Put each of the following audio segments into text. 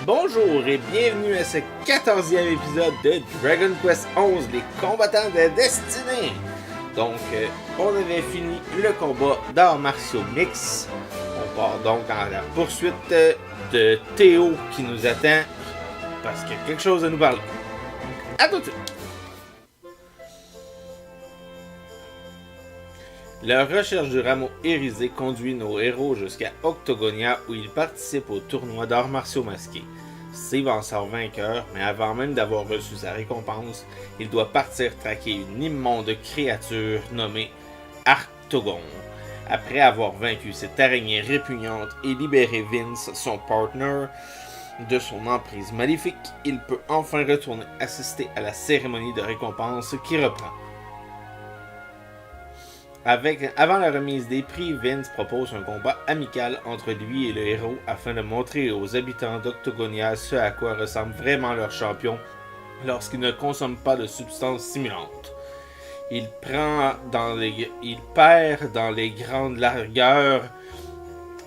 Bonjour et bienvenue à ce 14e épisode de Dragon Quest XI, les combattants de destinée. Donc, on avait fini le combat d'arts martiaux mix. On part donc à la poursuite de Théo qui nous attend parce qu'il y a quelque chose à nous parler. À tout de suite. La recherche du rameau irisé conduit nos héros jusqu'à Octogonia où ils participent au tournoi d'arts martiaux masqués. Steve en sort vainqueur, mais avant même d'avoir reçu sa récompense, il doit partir traquer une immonde créature nommée Arctogon. Après avoir vaincu cette araignée répugnante et libéré Vince, son partner, de son emprise maléfique, il peut enfin retourner assister à la cérémonie de récompense qui reprend. Avant la remise des prix, Vince propose un combat amical entre lui et le héros afin de montrer aux habitants d'Octogonia ce à quoi ressemble vraiment leur champion lorsqu'ils ne consomment pas de substances stimulantes. Il perd dans les grandes largeurs,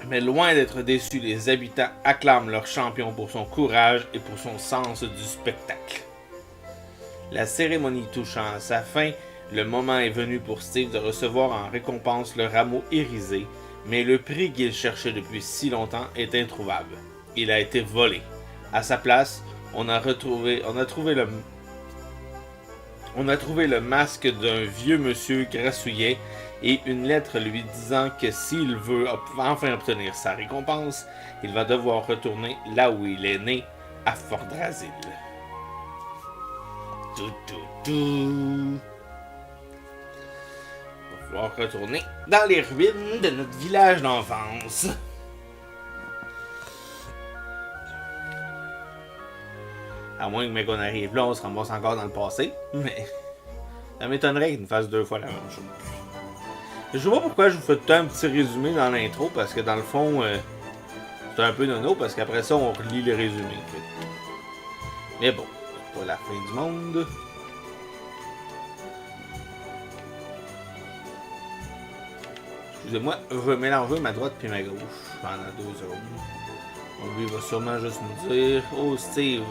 mais loin d'être déçu, les habitants acclament leur champion pour son courage et pour son sens du spectacle. La cérémonie touchant à sa fin, le moment est venu pour Steve de recevoir en récompense le rameau irisé, mais le prix qu'il cherchait depuis si longtemps est introuvable. Il a été volé. À sa place, on a trouvé le masque d'un vieux monsieur grassouillet et une lettre lui disant que s'il veut enfin obtenir sa récompense, il va devoir retourner là où il est né, à Fordrasil. Il va falloir retourner dans les ruines de notre village d'enfance. À moins que qu'on arrive là, on se ramasse encore dans le passé. Mais ça m'étonnerait qu'il nous fasse deux fois la même chose. Je sais pas pourquoi je vous fais tout le temps un petit résumé dans l'intro, parce que dans le fond, c'est un peu nono, parce qu'après ça, on relit le résumé. Mais bon, c'est pas la fin du monde. Excusez-moi, je vais mélanger ma droite puis ma gauche pendant 2 secondes. Donc lui va sûrement juste nous dire « Oh Steve,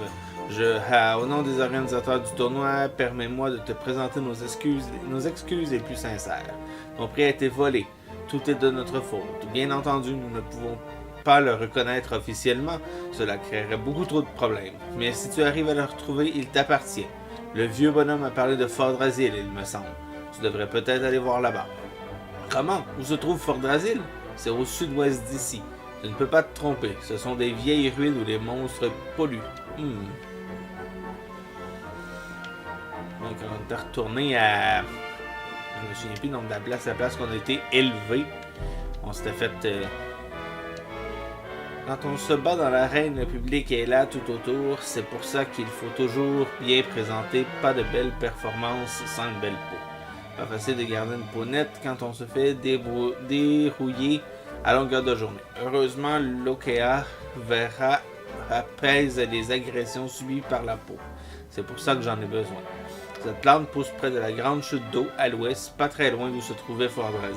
au nom des organisateurs du tournoi, permets-moi de te présenter nos excuses les plus sincères. Ton prix a été volé. Tout est de notre faute. Bien entendu, nous ne pouvons pas le reconnaître officiellement. Cela créerait beaucoup trop de problèmes. Mais si tu arrives à le retrouver, il t'appartient. Le vieux bonhomme a parlé de Fordrasil, il me semble. Tu devrais peut-être aller voir là-bas. » Comment? Où se trouve Fordrasil? C'est au sud-ouest d'ici. Tu ne peux pas te tromper. Ce sont des vieilles ruines où les monstres polluent. Donc on est retourné à... Je me souviens plus du nom de la place qu'on a été élevé. On s'était fait... Quand on se bat dans l'arène, le public est là tout autour. C'est pour ça qu'il faut toujours bien présenter. Pas de belles performances sans une belle peau. Pas facile de garder une peau nette quand on se fait dérouiller à longueur de journée. Heureusement, l'Okea apaise les agressions subies par la peau. C'est pour ça que j'en ai besoin. Cette plante pousse près de la grande chute d'eau à l'ouest, pas très loin d'où se trouvait Fordrasil.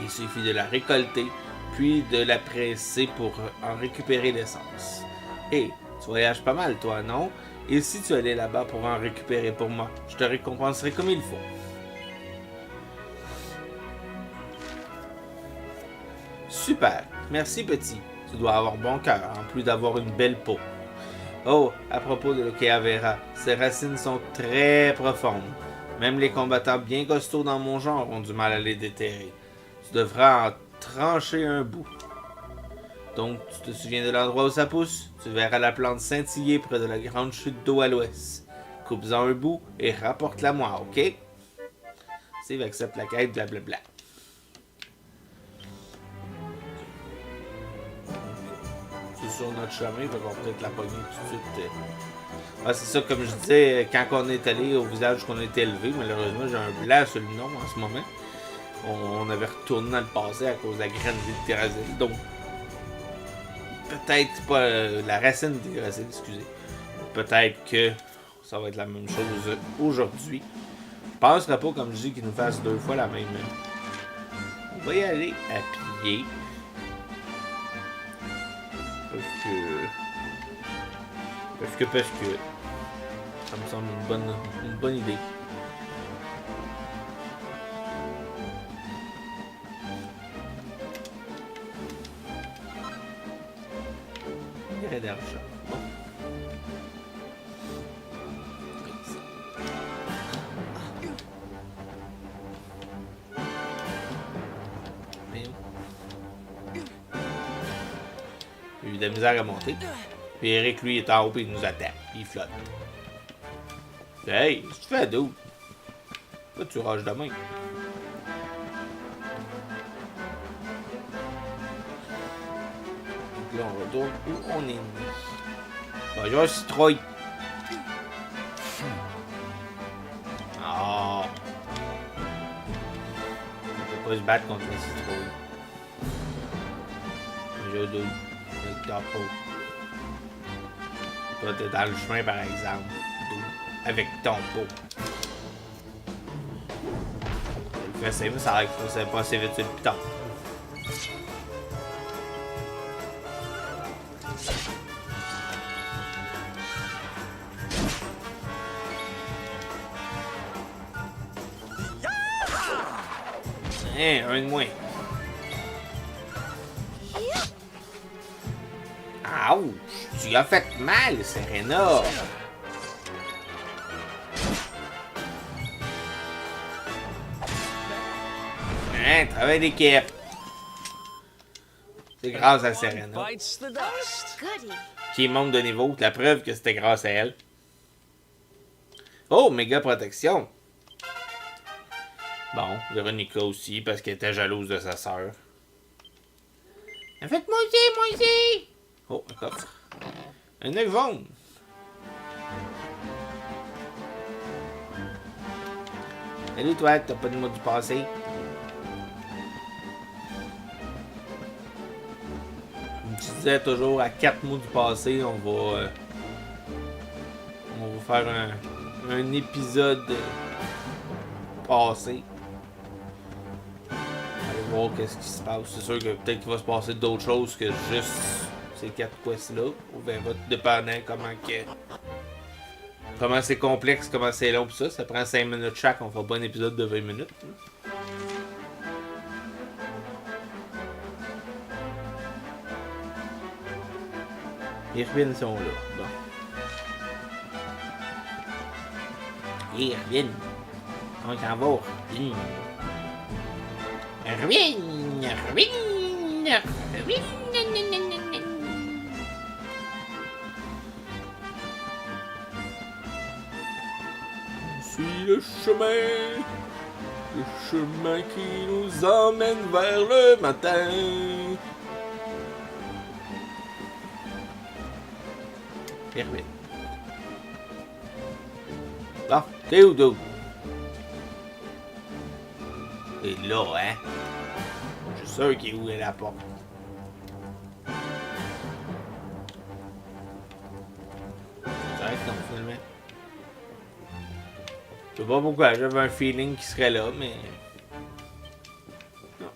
Il suffit de la récolter, puis de la presser pour en récupérer l'essence. Hé, tu voyages pas mal toi, non? Et si tu allais là-bas pour en récupérer pour moi, je te récompenserai comme il faut. Super, merci petit. Tu dois avoir bon cœur, en plus d'avoir une belle peau. Oh, à propos de l'Okea Vera, ses racines sont très profondes. Même les combattants bien costauds dans mon genre ont du mal à les déterrer. Tu devras en trancher un bout. Donc, tu te souviens de l'endroit où ça pousse? Tu verras la plante scintiller près de la grande chute d'eau à l'ouest. Coupe-en un bout et rapporte-la moi, ok? Steve accepte la quête, blablabla. Sur notre chemin, fait qu'on va peut-être la pogner tout de suite. Ah, c'est ça, comme je disais, quand on est allé au village qu'on a été élevé, malheureusement, j'ai un blanc sur le nom en ce moment. On avait retourné dans le passé à cause de la graine d'Yggdrasil. Donc, peut-être pas la racine d'Yggdrasil, excusez. Peut-être que ça va être la même chose aujourd'hui. Je penserais pas, comme je dis, qu'il nous fasse 2 fois la même. On va y aller à pied. Parce que Parce que. Ça me semble une bonne idée. Il y aurait d'argent. Bon. Il a eu de la misère à monter. Puis Eric, lui, est en haut et il nous attaque. Puis il flotte. Hey, qu'est-ce que tu fais, d'où? Là, tu rages de main. Là, on retourne où on est mis. Bonjour, citrouille. Ah. On peut pas se battre contre une citrouille. Bonjour, d'où? Avec ta peau. Toi, t'es dans le chemin, par exemple. Avec ton pot. Il fait assez vite, ça a l'air que ça va pas assez vite sur le piton. Hein, un de moins. Ouch! Tu as fait mal, Serena! Hein, travail d'équipe. C'est grâce à Serena. Qui est membre de niveau. La preuve que c'était grâce à elle. Oh, méga protection. Bon, Véronica aussi, parce qu'elle était jalouse de sa sœur. Faites-moi aussi! Oh, un coffre. Un œuf jaune. Salut toi, t'as pas de mot du passé? Je disais toujours à 4 mots du passé, on va faire un épisode passé. Allez voir qu'est-ce qui se passe. C'est sûr que peut-être qu'il va se passer d'autres choses que juste ces 4 quests-là. On verra dépendant comment c'est complexe, comment c'est long pis ça. Ça prend 5 minutes chaque, on fera pas un épisode de 20 minutes. Les ruines sont là. Bon. Les ruines. On s'en va. Ruines. Suis le chemin qui nous emmène vers le matin. Ruines. Bon, t'es où, d'où? Et là, hein? Je suis sûr qu'il est où est la porte. C'est vrai que non, finalement. Je sais pas pourquoi, j'avais un feeling qu'il serait là, mais... Non.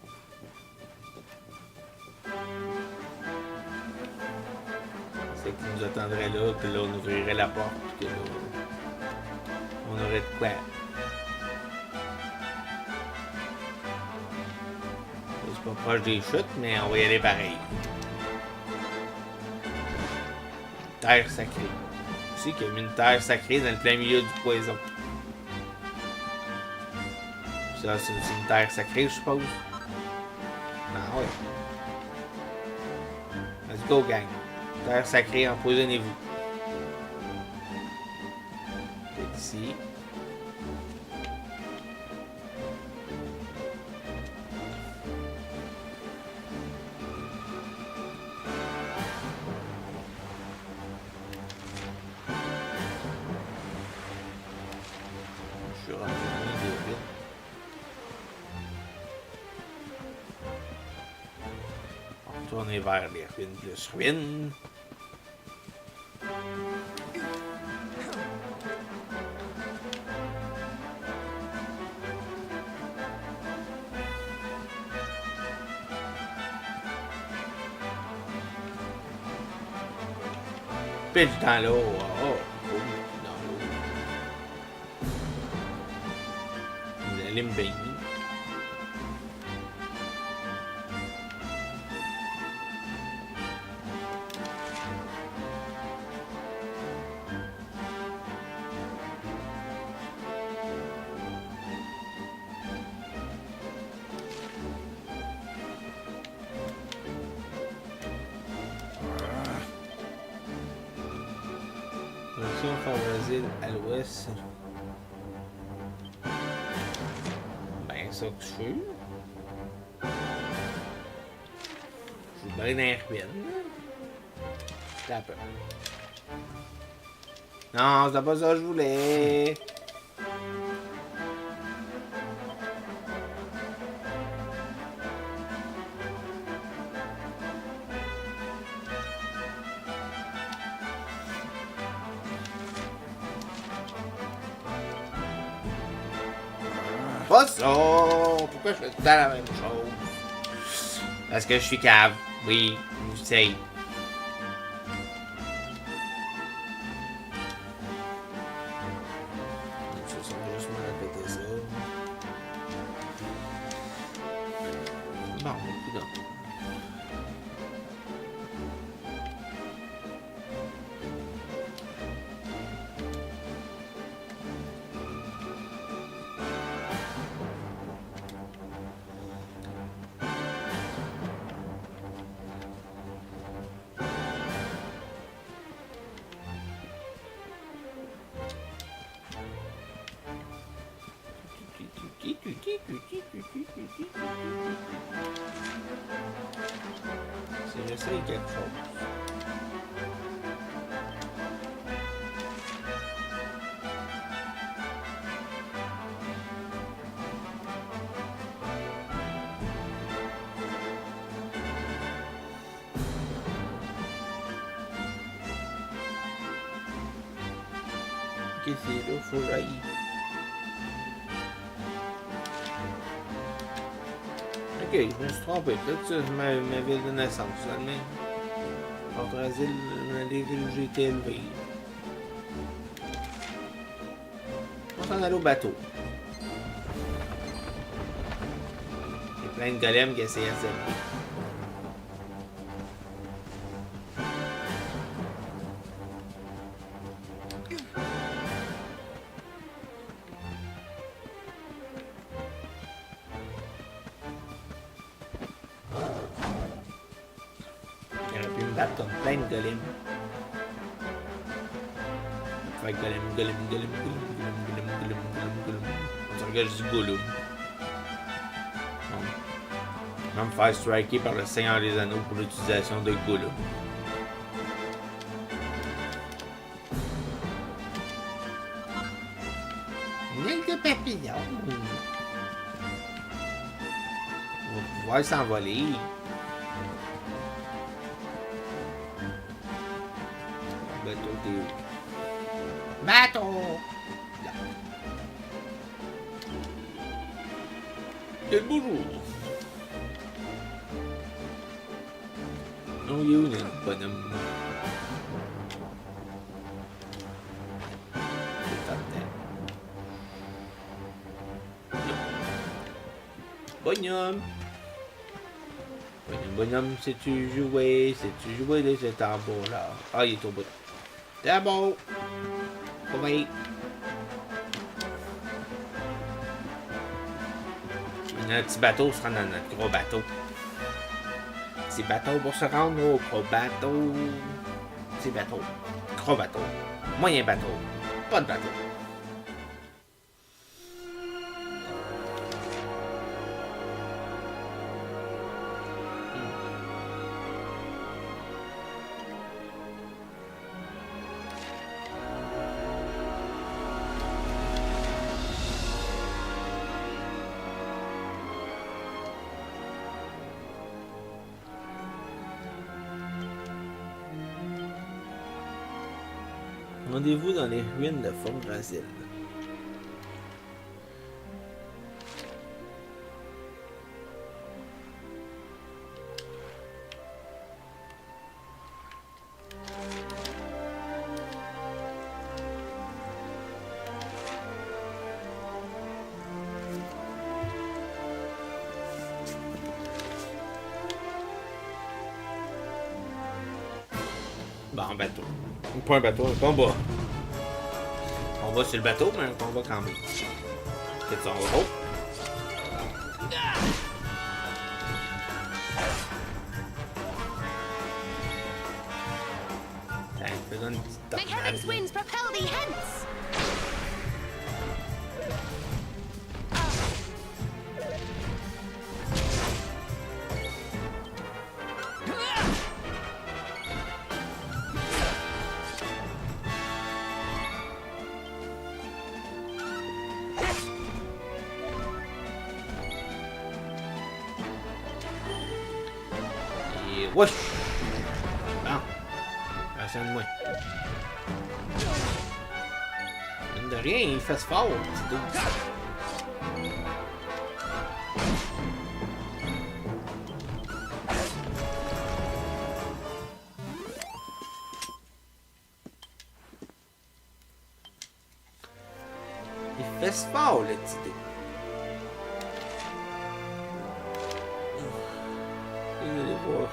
C'est qu'il nous attendrait là, que là on ouvrirait la porte, que là... On aurait de quoi. C'est pas proche des chutes, mais on va y aller pareil. Terre sacrée. Tu sais qu'il y a mis une terre sacrée dans le plein milieu du poison. Ça, c'est une terre sacrée, je suppose. Ah ouais. Let's go, gang. Terre sacrée, empoisonnez-vous. C'est ici. Je suis rendu de vite. On va retourner vers les ruines plus ruines. pitch dans l'eau. Oh, oh, dans l'eau. Vous allez me baigner. Direction Fort Brésil à l'ouest. Ben, ça que je fais. Je suis bien dans les ruines. T'as peur. Non, c'est pas ça que je voulais. Pas ça! Pourquoi je fais tout le temps la même chose? Parce que je suis cave. Oui, je sais. Je sens juste me répéter ça. Bon, écoute donc. Si j'essaye quelque chose. Ok, c'est là, faut que j'aille. Ok, je me suis trompé. Peut-être que c'est ma ville de naissance, finalement. Fort Brésil, la ville où j'ai été élevé. On s'en aller au bateau. Il y a plein de golems qui essayaient de s'élever. Il aurait pu me battre comme plein de golems. Fait golem, golem, golem, golem, golem, golem, golem, golem, golem. On se regarde du Gollum. Bon. On va me faire striker par le Seigneur des Anneaux pour l'utilisation de Gollum. Une aile de papillon. On va pouvoir s'envoler. Bateau, t'es où? Bateau! Là. Quel beau jour! Non, il est où le bonhomme? Bonhomme! Bonhomme, sais-tu jouer? Sais-tu jouer de ce tambour-là? Ah, il est au bout. C'est bon! Oui. Un petit bateau se rend dans notre gros bateau. Petit bateau pour se rendre au gros bateau. Petit bateau. Gros bateau. Moyen bateau. Pas de bateau. Rendez-vous dans les ruines de Fort Brésil. Bon, un bateau. Pas un bateau, un combat. On va sur le bateau, mais un combat quand même. C'est son gros. Faisons une petite Mechanics winds propel thee hence. Et wesh! Bon. Attention de moi. Mine de rien, il fait fort, petit dos. Il fait fort, le petit dos. Vous allez voir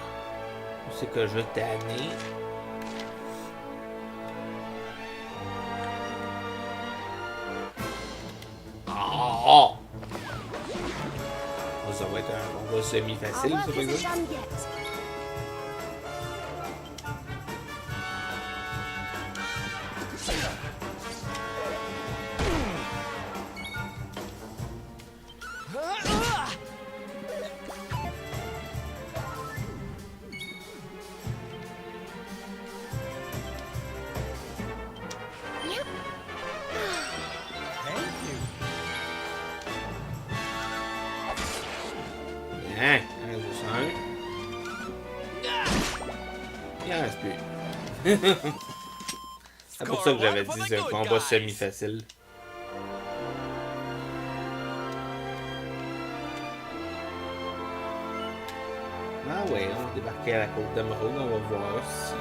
où c'est que je vais tanner. Oh! Ça va être un combat semi-facile, ça, par exemple. Hein? Il en reste juste un. Il en reste plus. C'est pour ça que j'avais dit c'est un combat semi-facile. Ah ouais, on va débarquer à la côte d'Emeraude, on va voir si...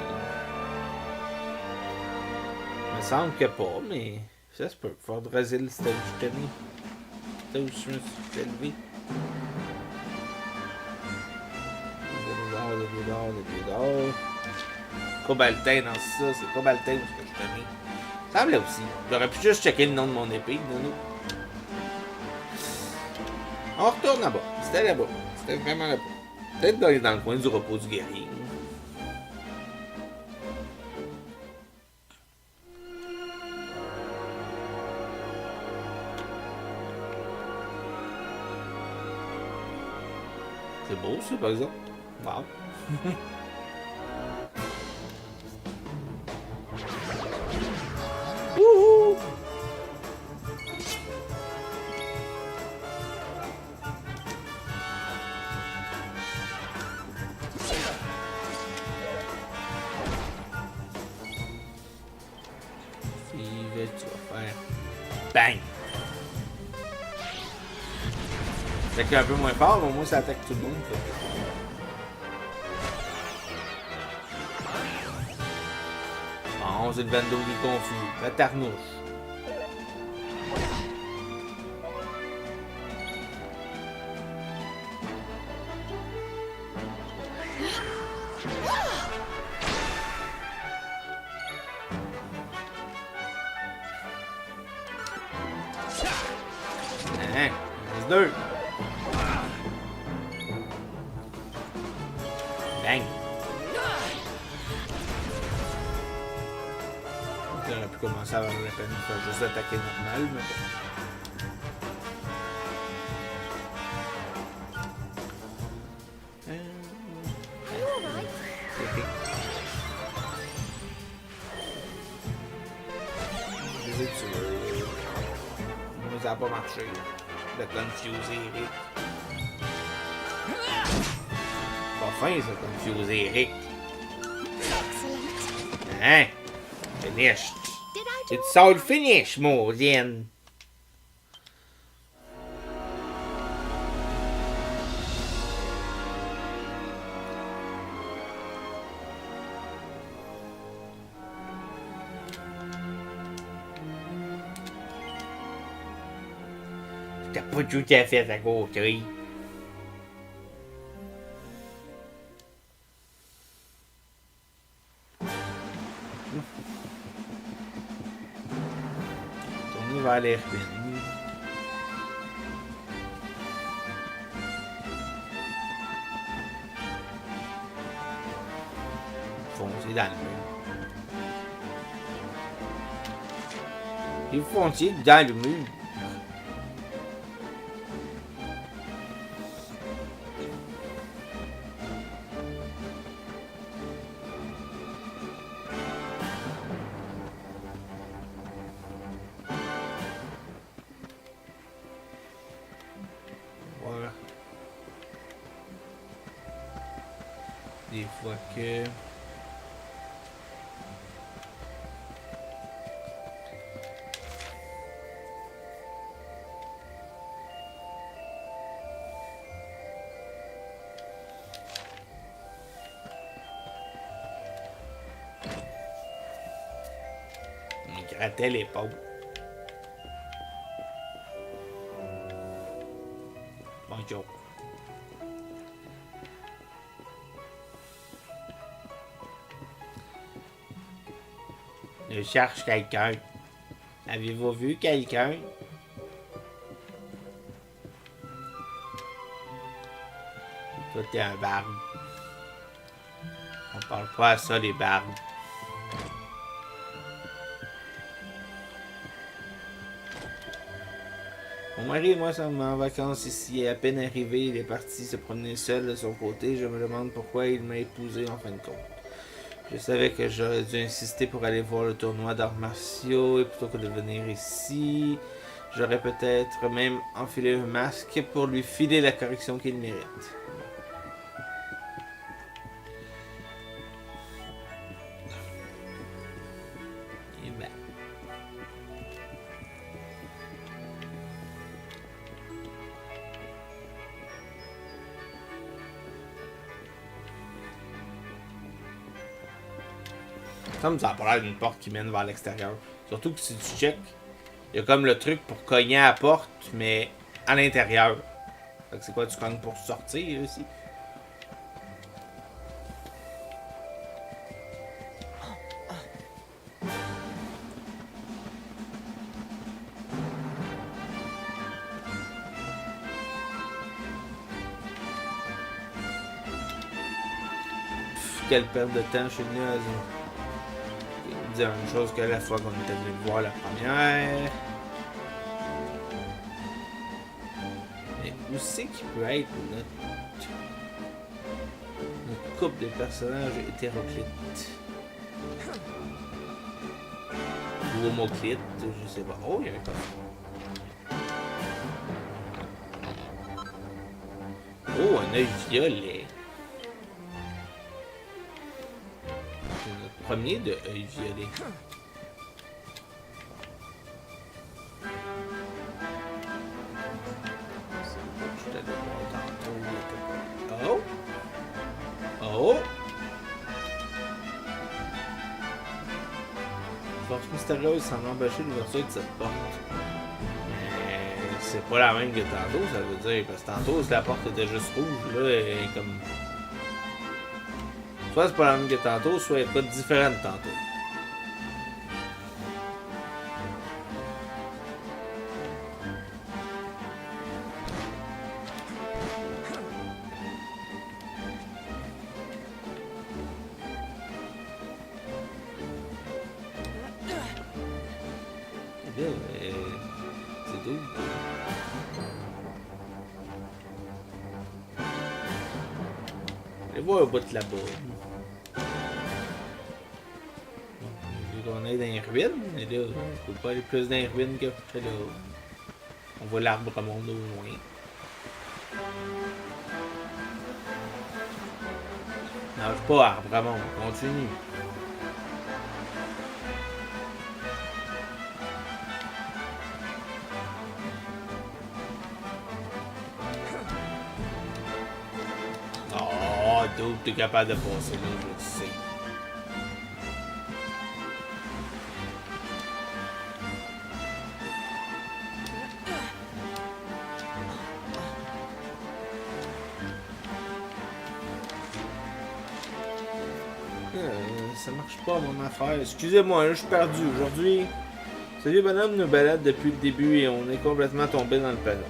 Il me semble que pas, mais ça se peut. Fort Brésil, c'était où je t'ai mis. C'était où je me suis élevé. Le Cobaltin dans ça, c'est Cobaltin où je t'ai mis. Ça semblait aussi. J'aurais pu juste checker le nom de mon épée, Nono. On retourne là-bas. C'était là-bas. C'était vraiment là-bas. Peut-être dans le coin du repos du guerrier. C'est beau ça par exemple. Wow. Wouhou! Tu vas faire bang! C'est un peu moins fort, mais au moins ça attaque tout le monde. Bon, c'est le Vando qui est confus. La tarnouche. Hein? Il reste deux. Bang! On aurait pu commencer à avoir la peine de faire juste attaquer normal, mais bon. Je les ai tués. Moi, ça n'a pas marché. De confuser Eric. Pas fin, ça, confuser Eric. Hein? Finished. It's all finished, Maudine. T'as pas tout à fait à côté. Tourner vers les ruines. Foncer dans le mur. Il foncer dans le mur. Voilà. Des fois que... Il grattait l'épaule. Bonjour. Je cherche quelqu'un. Avez-vous vu quelqu'un? Toi, t'es un barbe. On parle pas à ça, les barbes. Mon mari et moi sommes en vacances ici. À peine arrivé, il est parti se promener seul de son côté. Je me demande pourquoi il m'a épousé en fin de compte. Je savais que j'aurais dû insister pour aller voir le tournoi d'arts martiaux et plutôt que de venir ici, j'aurais peut-être même enfilé un masque pour lui filer la correction qu'il mérite. Et ben. Comme ça a pas l'air d'une porte qui mène vers l'extérieur. Surtout que si tu check, il y a comme le truc pour cogner à la porte, mais à l'intérieur. Fait que c'est quoi, tu cognes pour sortir aussi? Pff, quelle perte de temps, je suis venu à dire la même chose que la fois qu'on était venu le voir la première. Mais où c'est qu'il peut être notre couple de personnages hétéroclites? Ou homoclites, je sais pas. Oh, il y a un coffre. Oh, un œil violet. C'est notre premier de œil violet. Je t'allais voir tantôt. Oh! Oh! Force mystérieuse semble empêcher l'ouverture de cette porte. Mais c'est pas la même que tantôt, ça veut dire. Parce que tantôt, si la porte était juste rouge, là, elle est comme. Soit c'est pas la même que tantôt, soit elle est pas différente de tantôt. Là, c'est d'où? Je vais voir un bout là-bas. Vu qu'on est dans les ruines, mais là, on peut pas aller plus dans les ruines que là. On voit l'arbre monde au loin. Non, je pas arbre monde, on continue. Oh, dude, t'es capable de passer là, je le sais. ça marche pas mon affaire. Excusez-moi, je suis perdu. Aujourd'hui, ce vieux bonhomme nous balade depuis le début et on est complètement tombé dans le panneau.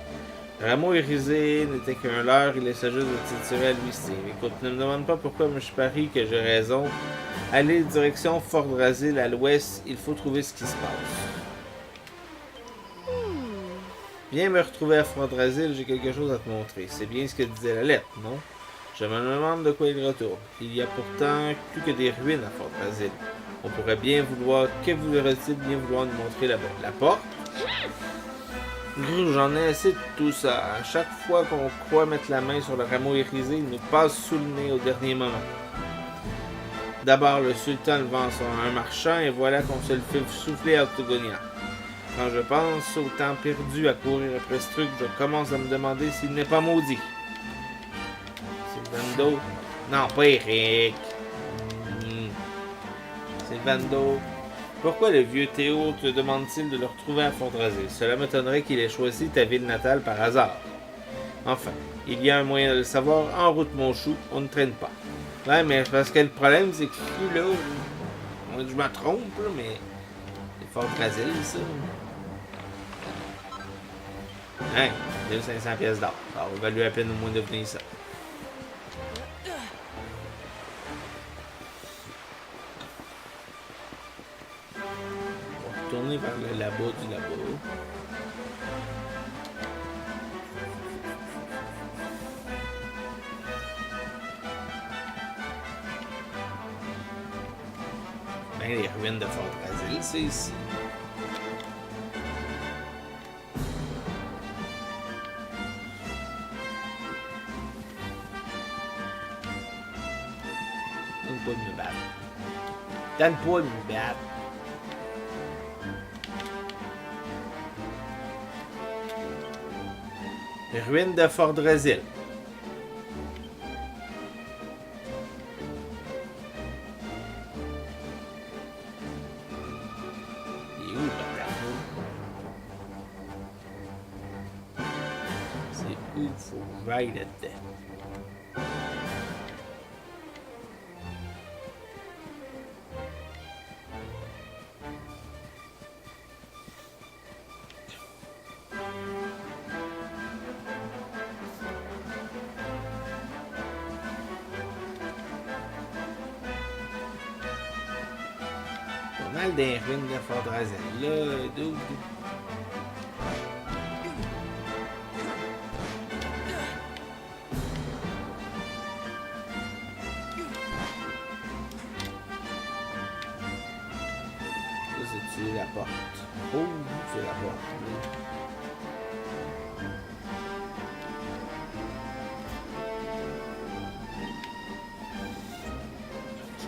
Le rameau irisé n'était qu'un leurre, il essaie juste de tirer à lui Steve. Écoute, ne me demande pas pourquoi, mais je parie que j'ai raison. Allez, direction Fort Brasil à l'ouest, il faut trouver ce qui se passe. Viens me retrouver à Fort Brasil, j'ai quelque chose à te montrer. C'est bien ce que disait la lettre, non? Je me demande de quoi il retourne. Il y a pourtant plus que des ruines à Fort Brasil. On pourrait bien vouloir... Que voudrait-il bien vouloir nous montrer là-bas? La porte? J'en ai assez de tout ça. À chaque fois qu'on croit mettre la main sur le rameau irisé, il nous passe sous le nez au dernier moment. D'abord, le sultan le vend à un marchand et voilà qu'on se le fait souffler à Octogonia. Quand je pense au temps perdu à courir après ce truc, je commence à me demander s'il n'est pas maudit. Sylvando? Non, pas Eric. Sylvando. Pourquoi le vieux Théo te demande-t-il de le retrouver à Fort-Brasil? Cela m'étonnerait qu'il ait choisi ta ville natale par hasard. Enfin, il y a un moyen de le savoir. En route, mon chou, on ne traîne pas. Ouais, mais parce que le problème, c'est que là, je me trompe, là, mais c'est Fort-Brasil, ça. Hein, 1500 pièces d'or. Ça va valu la peine au moins de venir ça. On va retourner vers le labo du labo. Ben, les ruines de Fort-Brasil, c'est ici. Donne pas de me battre. Donne pas de me battre. Les ruines de Fort-Brasil. Il est où, le tableau? C'est où? Faut que j'aille là-dedans. Pas mal des ruines de Fort-Brasil. Là, d'où? Ça, c'est-tu la porte? Oh, c'est la porte.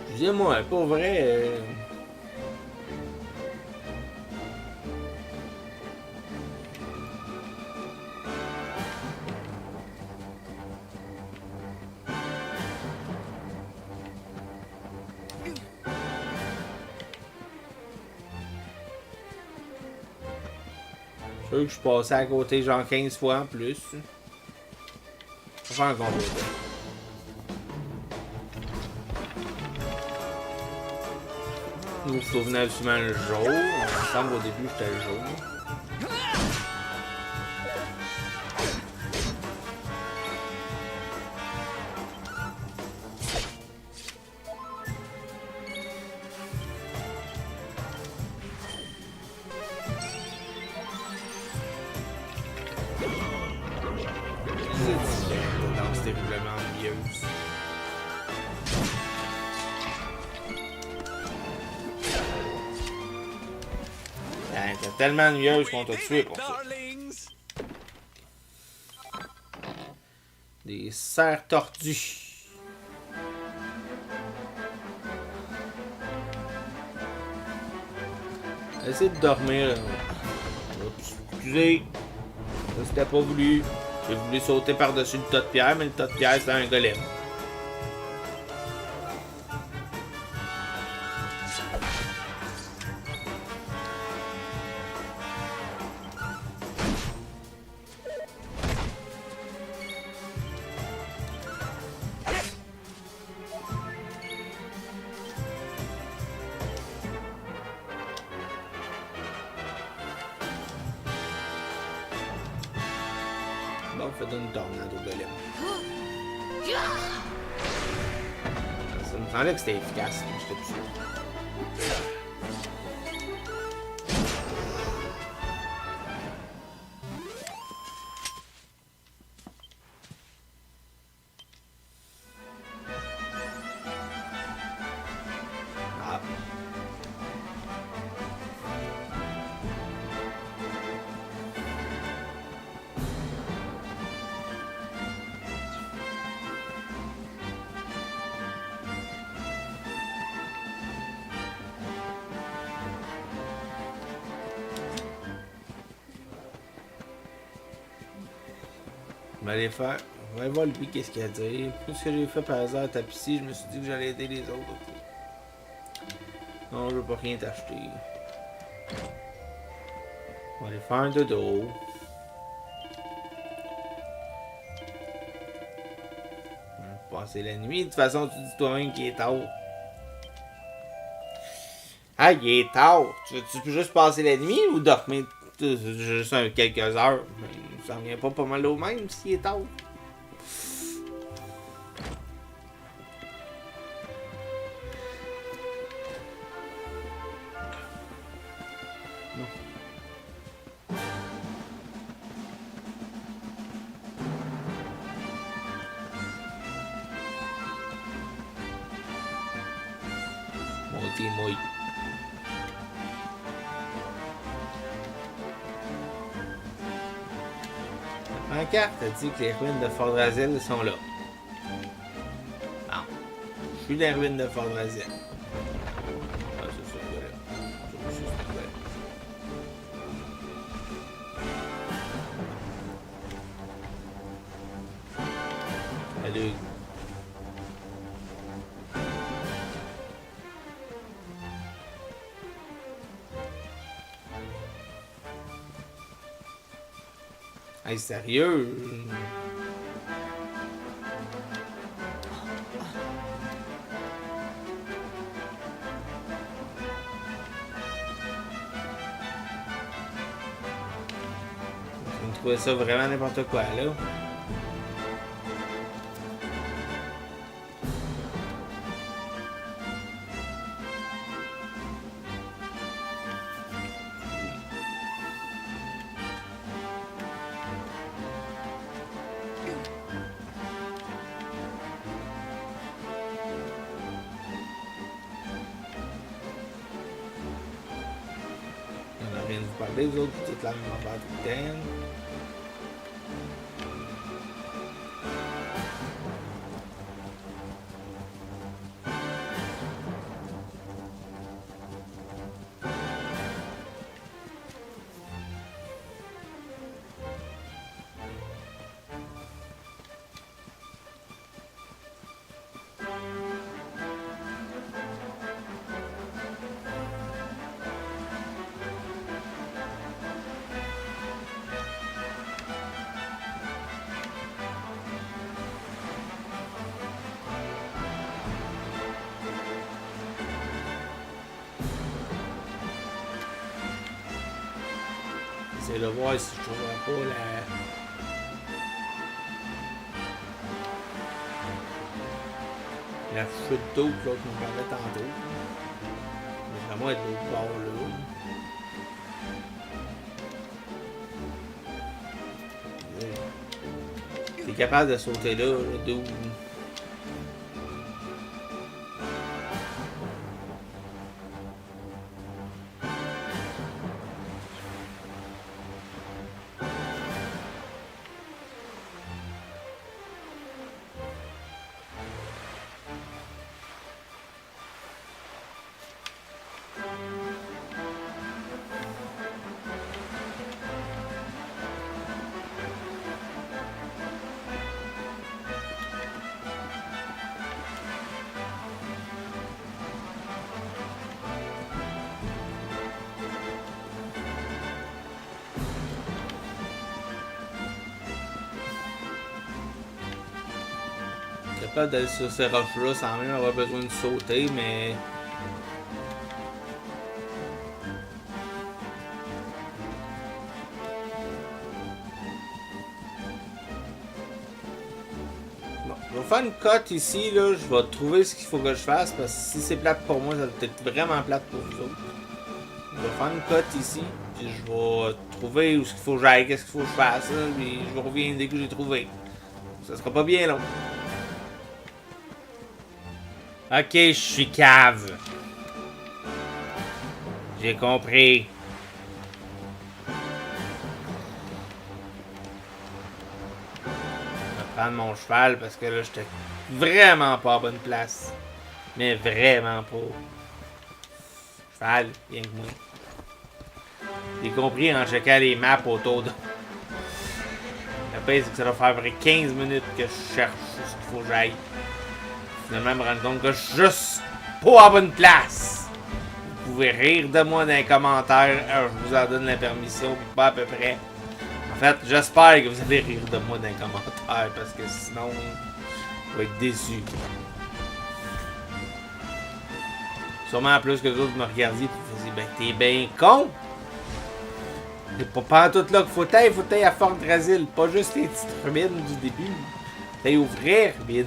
Excusez-moi, pour vrai... Je sais que je suis passé à côté genre 15 fois en plus. On va faire un combo. Nous souvenons souvent le jour. Il me semble au début c'était le jour. C'est danse terriblement ennuyeuse. Ben, t'es tellement ennuyeuse qu'on t'a tué pour ça. Des cerfs tordus. Essayez de dormir. Oups, excusez. Ça c'était pas voulu. J'ai voulu sauter par-dessus le tas de pierre, mais le tas de pierre c'était un golem. fait une tornade au golem. Ça me semblait que c'était efficace, mais j'étais plus sûr. Ah. Je vais aller faire. On va aller voir lui qu'est-ce qu'il a à dire. Tout ce que j'ai fait par hasard à tapisser, je me suis dit que j'allais aider les autres. Non, je veux pas rien t'acheter. On va aller faire un dodo. Passer la nuit. De toute façon, tu dis toi-même qu'il est tard. Ah, il est tard. Tu peux juste passer la nuit ou dormir juste quelques heures? Ça revient pas mal au même s'il est tard. Moi. La carte a dit que les ruines de Fort Drazel sont là. Non. Je suis dans les ruines de Fort Drazel. Ah, c'est ça, voilà. Allez. Hey, sérieux? Je trouvais ça vraiment n'importe quoi, là. On a rien de vous parler, vous autres, vous dites la même affaire tout le temps. J'essaie de voir si je trouverais pas la chute d'eau que l'autre nous parlait tantôt. Mais vraiment être de l'autre bord là. T'es capable de sauter là, d'où. Capable d'aller sur ces roches-là sans même avoir besoin de sauter, mais. faire une cote ici, là. Je vais trouver ce qu'il faut que je fasse, parce que si c'est plate pour moi, ça va être vraiment plate pour vous autres. Je vais faire une cote ici, puis je vais trouver où ce qu'il faut que j'aille, qu'est-ce qu'il faut que je fasse, là, puis je vous reviens dès que j'ai trouvé. Ça sera pas bien long. Ok, je suis cave. J'ai compris. Je vais prendre mon cheval parce que là, j'étais vraiment pas à bonne place. Mais vraiment pas. Cheval, bien que moi. J'ai compris en checkant les maps autour de... Le pire, c'est que ça va faire près 15 minutes que je cherche ce qu'il faut que j'aille. Finalement, me rendre compte que je suis juste pas à bonne place. Vous pouvez rire de moi dans les commentaires. Je vous en donne la permission, puis pas à peu près. En fait, j'espère que vous allez rire de moi dans les commentaires, parce que sinon, je vais être déçu. Sûrement plus que les autres me regardiez et vous disiez, ben t'es bien con! C'est pas tout là qu'il faut tailler à Fort Drasil, pas juste les petites ruines du début. T'ailles ouvrir, ruines.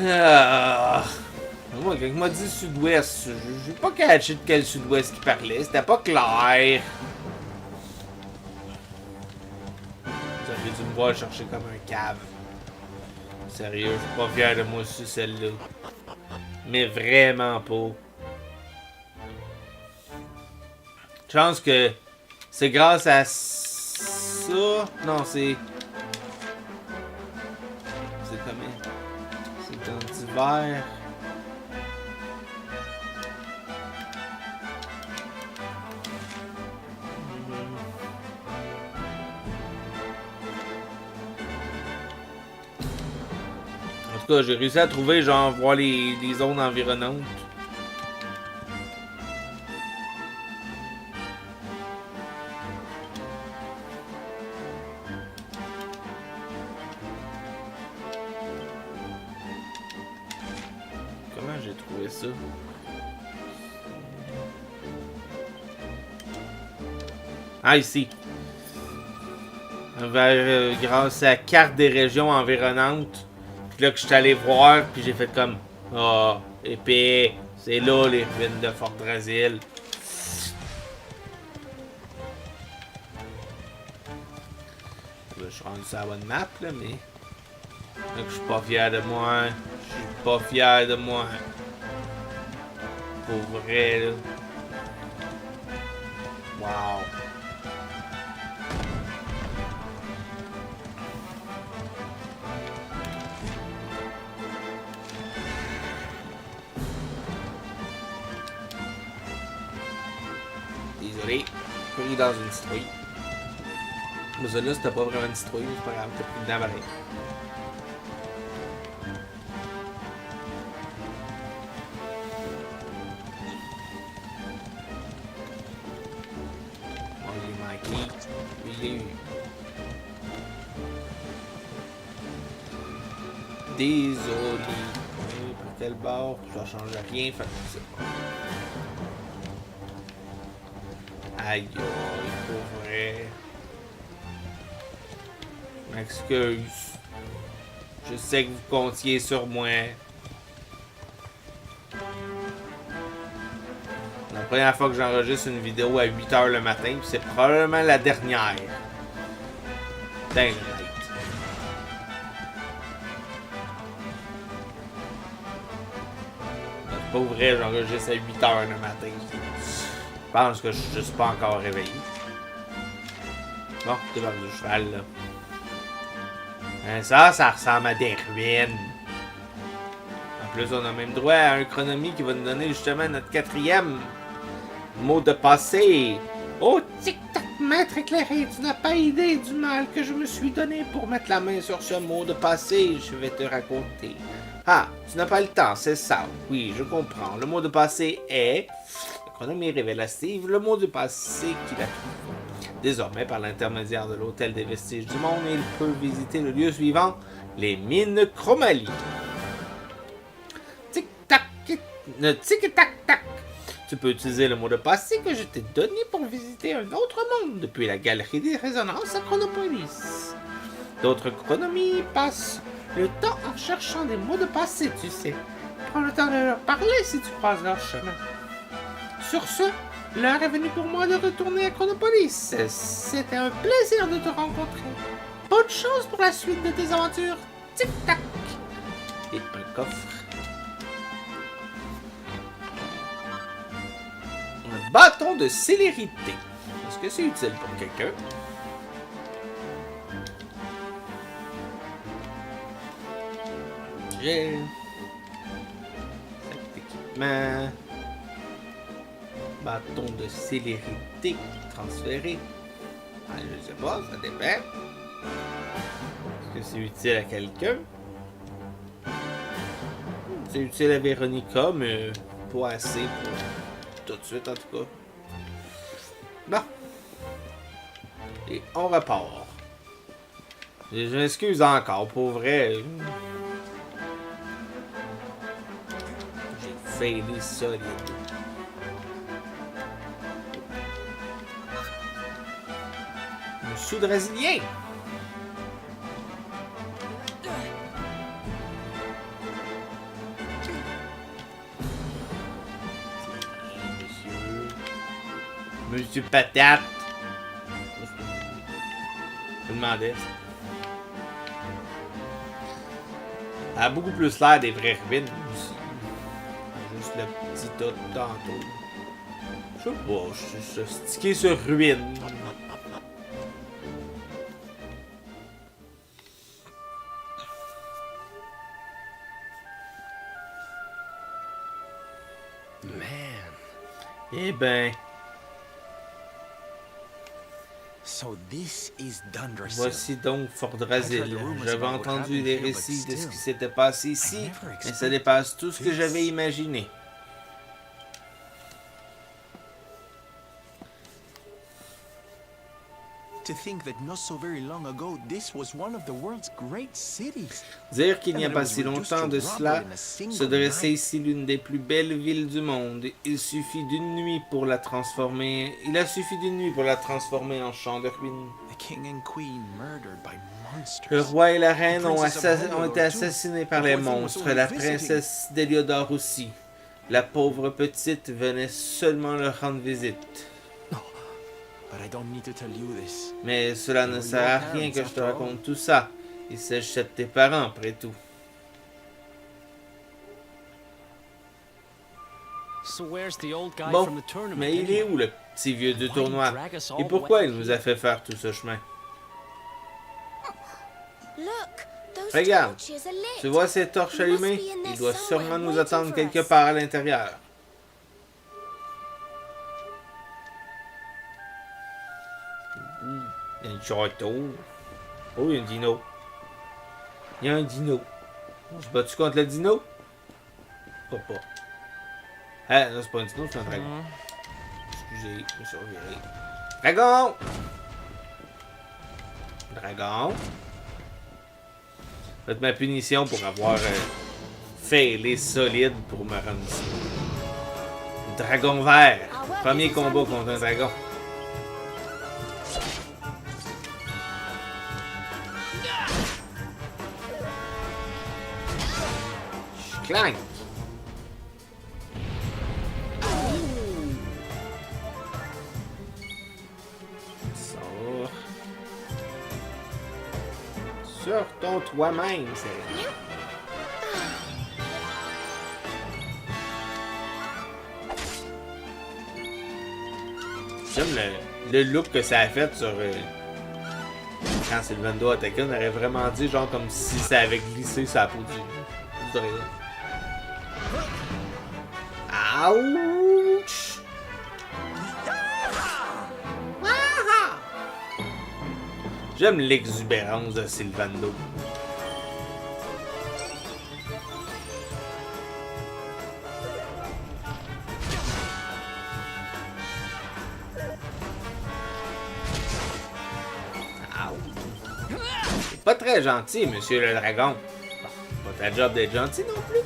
Ah. Moi, quand il m'a dit sud-ouest, j'ai pas catché de quel sud-ouest qu'il parlait, c'était pas clair. Vous auriez dû me voir chercher comme un cave. Sérieux, je suis pas fier de moi sur celle-là. Mais vraiment pas. Je pense que c'est grâce à ça. Non, c'est. C'est comment? C'est dans d'hiver. En tout cas, j'ai réussi à trouver, genre, voir les zones environnantes. Comment j'ai trouvé ça? Ah, ici. Grâce à la carte des régions environnantes. Puis là que je suis allé voir, puis j'ai fait comme... Ah, épais, c'est là les ruines de Fort Drasil. Je suis rendu sur la bonne map, là, mais... Donc, je suis pas fier de moi. Je suis pas fier de moi. Pour vrai, là. Wow. Désolé, pris dans une citrouille. Mais ça là, c'était pas vraiment une citrouille, c'est pas grave, t'as pris dedans pareil. Bon, il est manqué. Lui, il est eu. Désolé. Par quel bord? Ça change rien, fait que c'est pas. Aïe, pour vrai. Je m'excuse. Je sais que vous comptiez sur moi. La première fois que j'enregistre une vidéo à 8h le matin, c'est probablement la dernière. Dang right. C'est pas vrai, j'enregistre à 8h le matin. Je pense que je suis juste pas encore réveillé. Bon, débarque du cheval, là. Ça ressemble à des ruines. En plus, on a même droit à un chronomie qui va nous donner justement notre 4e mot de passé. Oh, tic-tac, maître éclairé, tu n'as pas idée du mal que je me suis donné pour mettre la main sur ce mot de passé. Je vais te raconter. Ah, tu n'as pas le temps, c'est ça. Oui, je comprends. Le mot de passé est... Chronomie révélative, le mot de passé qu'il a trouvé. Désormais, par l'intermédiaire de l'Hôtel des Vestiges du Monde, il peut visiter le lieu suivant, les mines Chromalie. Tic-tac, tic-tac-tac. Tu peux utiliser le mot de passé que je t'ai donné pour visiter un autre monde depuis la galerie des résonances à Chronopolis. D'autres chronomies passent le temps en cherchant des mots de passé, tu sais. Prends le temps de leur parler si tu croises leur chemin. Sur ce, l'heure est venue pour moi de retourner à Chronopolis. C'était un plaisir de te rencontrer. Bonne chance pour la suite de tes aventures. Tic-tac. Et un coffre. Un bâton de célérité. Est-ce que c'est utile pour quelqu'un? J'ai... Cet équipement... Bâton de célérité transféré. Ah, je sais pas, ça dépend. Est-ce que c'est utile à quelqu'un? C'est utile à Véronica, mais pas assez pour tout de suite en tout cas. Bon. Et on repart. Je m'excuse encore, pour vrai. J'ai failli solide. Un sou de brésilien. Monsieur Patate. Je me demandais. Elle a beaucoup plus l'air des vraies ruines aussi. Juste le petit tas de tantôt. Je sais pas, je suis stické sur ruine. Man. Eh ben. So this is Dundrasil. Voici donc Fordrasil. J'avais entendu les récits de ce qui s'était passé ici, mais ça dépasse tout ce que j'avais imaginé. To think that not so very long ago this was one of the world's great cities. Dire qu'il n'y a pas si longtemps de cela se dressait ici l'une des plus belles villes du monde. Il suffit d'une nuit pour la transformer. Il a suffi d'une nuit pour la transformer en champ de ruines. The king and queen murdered by monsters. Le roi et la reine ont été assassinés par les monstres. La princesse d'Héliodore aussi. La pauvre petite venait seulement leur rendre visite. But I don't need to tell you this. Mais cela ne sert à rien que je te raconte tout ça. Il s'agit de tes parents, après tout. Bon, mais il est où le petit vieux du tournoi? Et pourquoi il nous a fait faire tout ce chemin? Regarde, tu vois ces torches allumées? Il doit sûrement nous attendre quelque part à l'intérieur. Il y a un château. Oh, il y a un dino. Il y a un dino. On se bat-tu contre le dino? Pourquoi pas? Ah, non, c'est pas un dino, c'est un dragon. Excusez, je me suis reviré. Dragon! Dragon. Faites ma punition pour avoir failé solide pour me rendre ici. Dragon vert. Premier combat contre un dragon. Clank! Sors. Sur ton toi-même, c'est... J'aime le look que ça a fait sur... Quand Sylvando attaquait, on aurait vraiment dit genre comme si ça avait glissé sur la peau du dragon. Ouch! J'aime l'exubérance de Sylvando. C'est pas très gentil, monsieur le dragon. Bon, pas ta job d'être gentil non plus,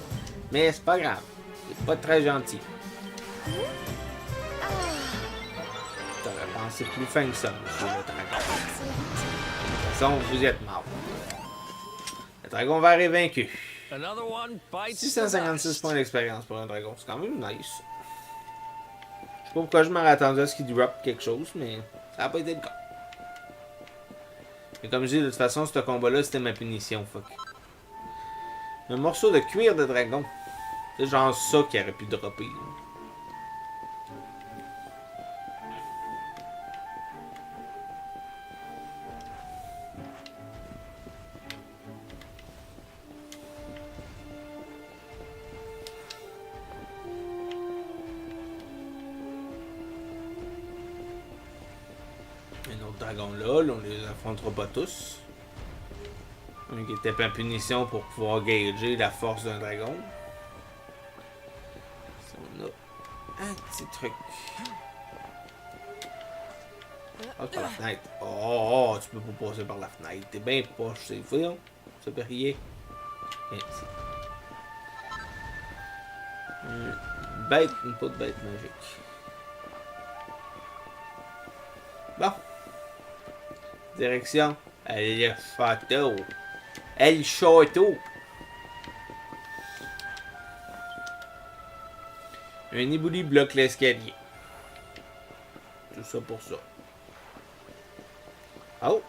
mais c'est pas grave. C'est pas très gentil. T'aurais pensé plus fin que ça, monsieur le dragon. De toute façon, vous êtes mort. Le dragon vert est vaincu. Another one bites 656 points d'expérience pour un dragon. C'est quand même nice. Je sais pas pourquoi je m'aurais attendu à ce qu'il drop quelque chose, mais ça n'a pas été le cas. Mais comme je dis, de toute façon, ce combat-là, c'était ma punition. Fuck. Un morceau de cuir de dragon. C'est genre ça qui aurait pu dropper. Là. Un autre dragon là, on les affrontera pas tous. Un qui était en punition pour pouvoir gager la force d'un dragon. Ça, on a un petit truc. Ah, par la fenêtre. Oh, tu peux pas passer par la fenêtre. T'es bien poche, c'est fou. Ça peut rien. Bête, une pas de bête magique. Bon. Direction. Le château. El château. Un ébouli bloque l'escalier. Tout ça pour ça. Oh!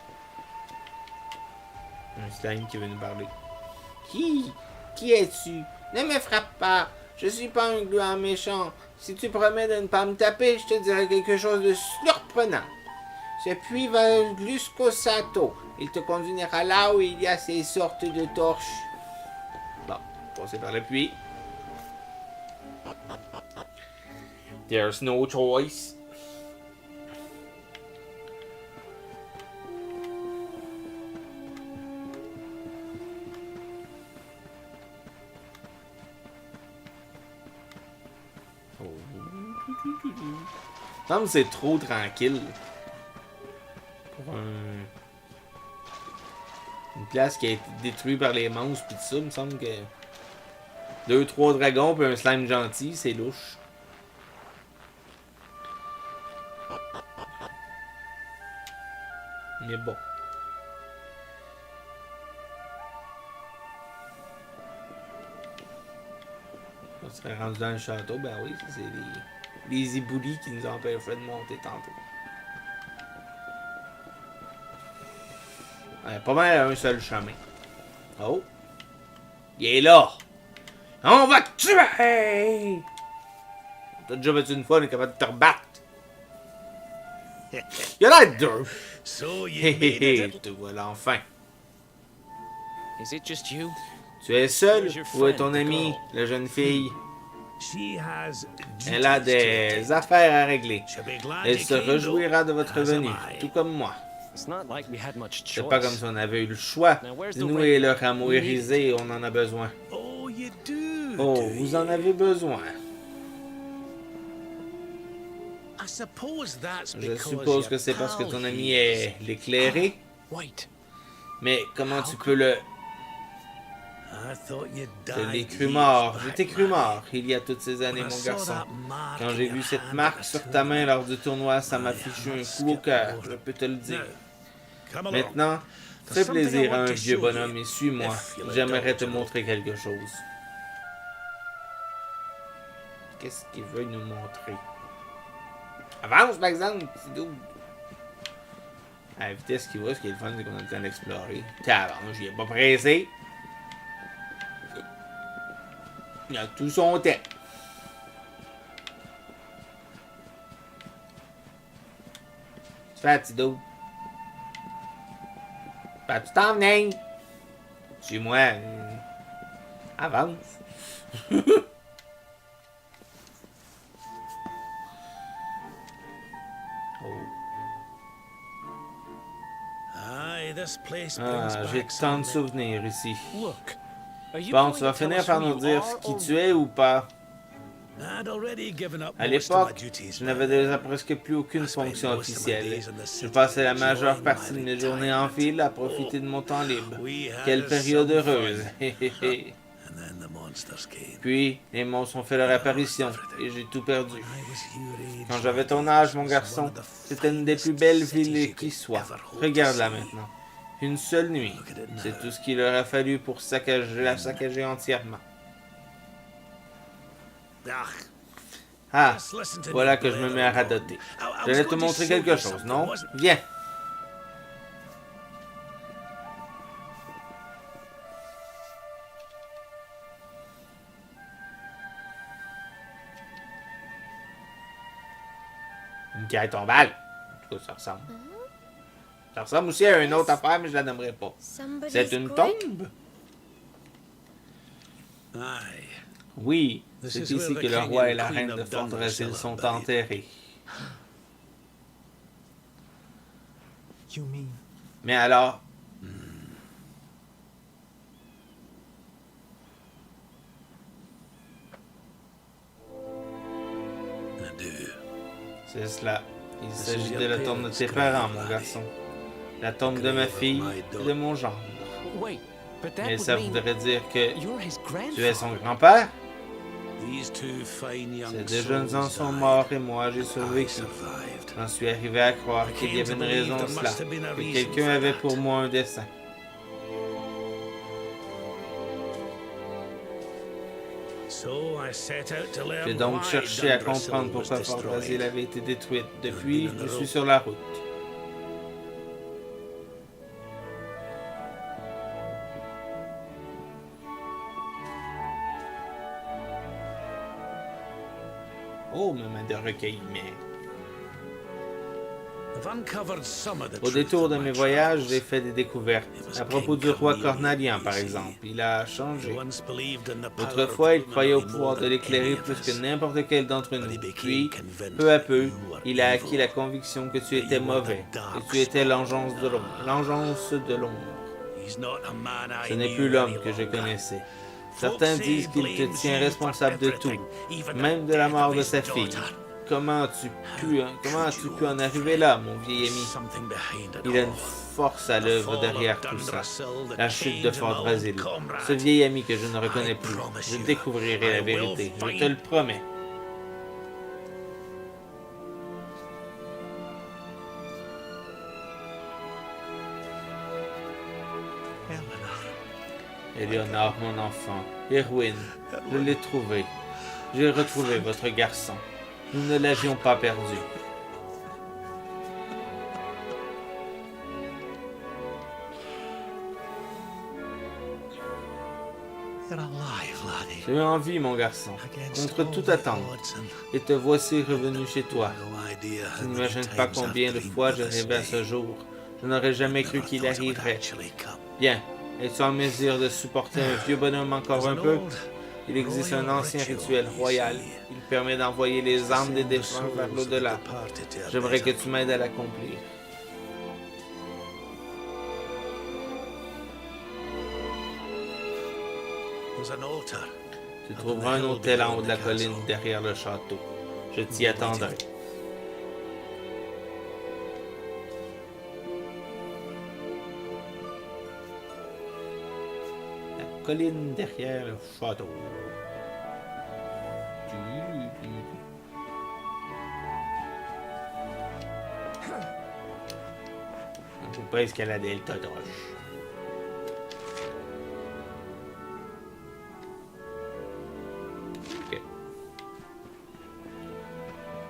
Un slime qui veut nous parler. Qui es-tu? Ne me frappe pas. Je suis pas un gluant méchant. Si tu promets de ne pas me taper, je te dirai quelque chose de surprenant. Ce puits va jusqu'au château. Il te conduira là où il y a ces sortes de torches. Bon, passer par le puits. There's no choice. Il me semble que c'est trop tranquille. Pour une place qui a été détruite par les monstres pis tout ça, il me semble que 2-3 dragons puis un slime gentil, c'est louche. Mais bon. On serait rendu dans le château, ben oui, c'est les éboulis qui nous empêcheraient de monter tantôt. Ouais, pas mal un seul chemin. Oh! Il est là! On va te tuer! T'as déjà battu une fois, on est capable de te rebattre. Il y en a deux! So you Hé made hé hé, it. te voilà enfin. Is it just you? Tu es seul ou est ton amie, la jeune fille? She has Elle a des affaires à régler. She'll be glad Elle you se came, though, réjouira de votre as am venue, I. tout comme moi. It's not like we had much C'est choice. pas comme si on avait eu le choix. Nous et le rameau irisé, on en a besoin. Oh, you do. Oh, do vous you? en avez besoin. I suppose that's Je because suppose your que c'est parce que pal ton ami here est l'éclairé. Wait. Mais comment tu peux le... I thought you Je died l'ai cru years mort. Je back, t'ai cru man. mort il y a toutes ces années, When I mon saw garçon. that mark Quand in j'ai your vu cette hand marque at the sur ta tournament, main lors du tournoi, ça m'a I fichu am un not coup au skip cœur, over je it. peux te le dire. Now, come along. Maintenant, fais There's something I plaisir à want un to vieux show bonhomme you, et suis-moi. if you'll J'aimerais indulge te me. montrer quelque chose. Qu'est-ce qu'il veut nous montrer? Avance, par exemple, petit double. À la vitesse qu'il va, ce qui est le fun, c'est qu'on a le temps d'explorer. Tabarnouche, j'y ai pas pressé. Il a tout son temps. Tu fais, petit double. Ben, tu t'en venais. Suis-moi. Avance. Aye, this place brings Ah, j'ai back tant de some souvenirs ici. Look. Are you Bon, going tu vas to tell finir us par who nous you dire are, qui or- tu es ou pas. I'd already given up À most of my l'époque, duties, je man. n'avais déjà presque plus aucune I spent fonction most of my officielle. days in the Je city passais la majeure enjoying partie my de mes journées en retirement. ville à profiter de mon temps libre. We had Quelle us période some heureuse. fun. Hé, hé, hé. And then the monsters came. Puis, les monstres ont fait leur apparition et j'ai tout perdu. I was your age, Quand j'avais my ton dear, âge, mon this was one garçon, of the c'était une des finest plus belles cities villes you qui could soit. ever hope to Regarde-la see. maintenant. Une seule nuit. C'est tout ce qu'il aurait fallu pour la saccager entièrement. Ah, Just listen to voilà me, que je me Blair. mets à radoter. I Je was vais te going to montrer show quelque you chose, something, non? wasn't- Viens. Une pierre tombale. En tout cas, ça ressemble. Ça ressemble aussi à une autre affaire, mais je la nommerai pas. Somebody's C'est une grave? tombe? Aye. Oui, This c'est is where ici the que le king roi and et la queen reine of de Fortress Hill Dundercilla sont buried. enterrés. You mean Mais alors, Adieu. c'est cela. Il s'agit de la tombe de tes parents, mon garçon. La tombe de ma fille et de mon gendre. Wait, but that Mais would ça mean voudrait dire que you're his tu es son grandfather. grand-père? These two fine young Ces deux jeunes souls enfants sont died. morts et moi j'ai I survécu. survived. J'en suis arrivé à croire qu'il y avait une raison à cela, que quelqu'un avait pour moi un dessein. So I set out to learn J'ai donc why cherché à Dundercilla comprendre was pourquoi Fortress Hill destroyed. avait été détruite. Depuis, je suis sur la route. Oh, maman de recueillement. I've uncovered some of the Au truth détour of de my mes voyages, travels. j'ai fait des découvertes. À propos du roi Cornalien, par exemple. Il a changé. He once believed in the power of Autrefois, il humanity croyait au more pouvoir de than l'éclairer any of plus us. que n'importe quel d'entre nous. But he became Puis, convinced peu à peu, you were il a evil. acquis la conviction que tu étais you were the mauvais, dark que tu étais l'engeance de l'ombre. L'engeance de l'ombre. He's not a man I Ce n'est knew plus l'homme any que je longer. connaissais. Folks Certains say disent qu'il blames te tient you responsable for de tout, everything, even the même de la death mort of de his sa fille. daughter. Comment as-tu pu en arriver là, mon vieil ami? Something behind it Il y a une all. force à l'œuvre derrière tout ça. La chute de Fortress Hill. Ce vieil ami que je ne reconnais plus. Je découvrirai la vérité. Je te le promets. Eleanor, mon enfant. Erwin, je l'ai trouvé. J'ai retrouvé votre garçon. Nous ne l'avions pas perdu. you're alive, laddie? Tu es en vie, mon garçon, Against contre all toute the attente. odds and Et te voici revenu chez toi. no idea Tu how n'imagines many pas times combien de I've fois dreamed j'ai of rêvé à this ce day. jour. Je n'aurais jamais cru Never qu'il thought it would arriverait. actually come. Bien. Es-tu en mesure de supporter un vieux bonhomme encore un peu? Il existe un ancien rituel royal. Il permet d'envoyer les âmes des défunts vers l'au-delà. J'aimerais que tu m'aides à l'accomplir. There's an altar. Tu trouveras un hôtel en haut de la colline derrière le château. Je t'y attendrai. La colline derrière le château. On ne peut pas escalader le tas de roches. Ok.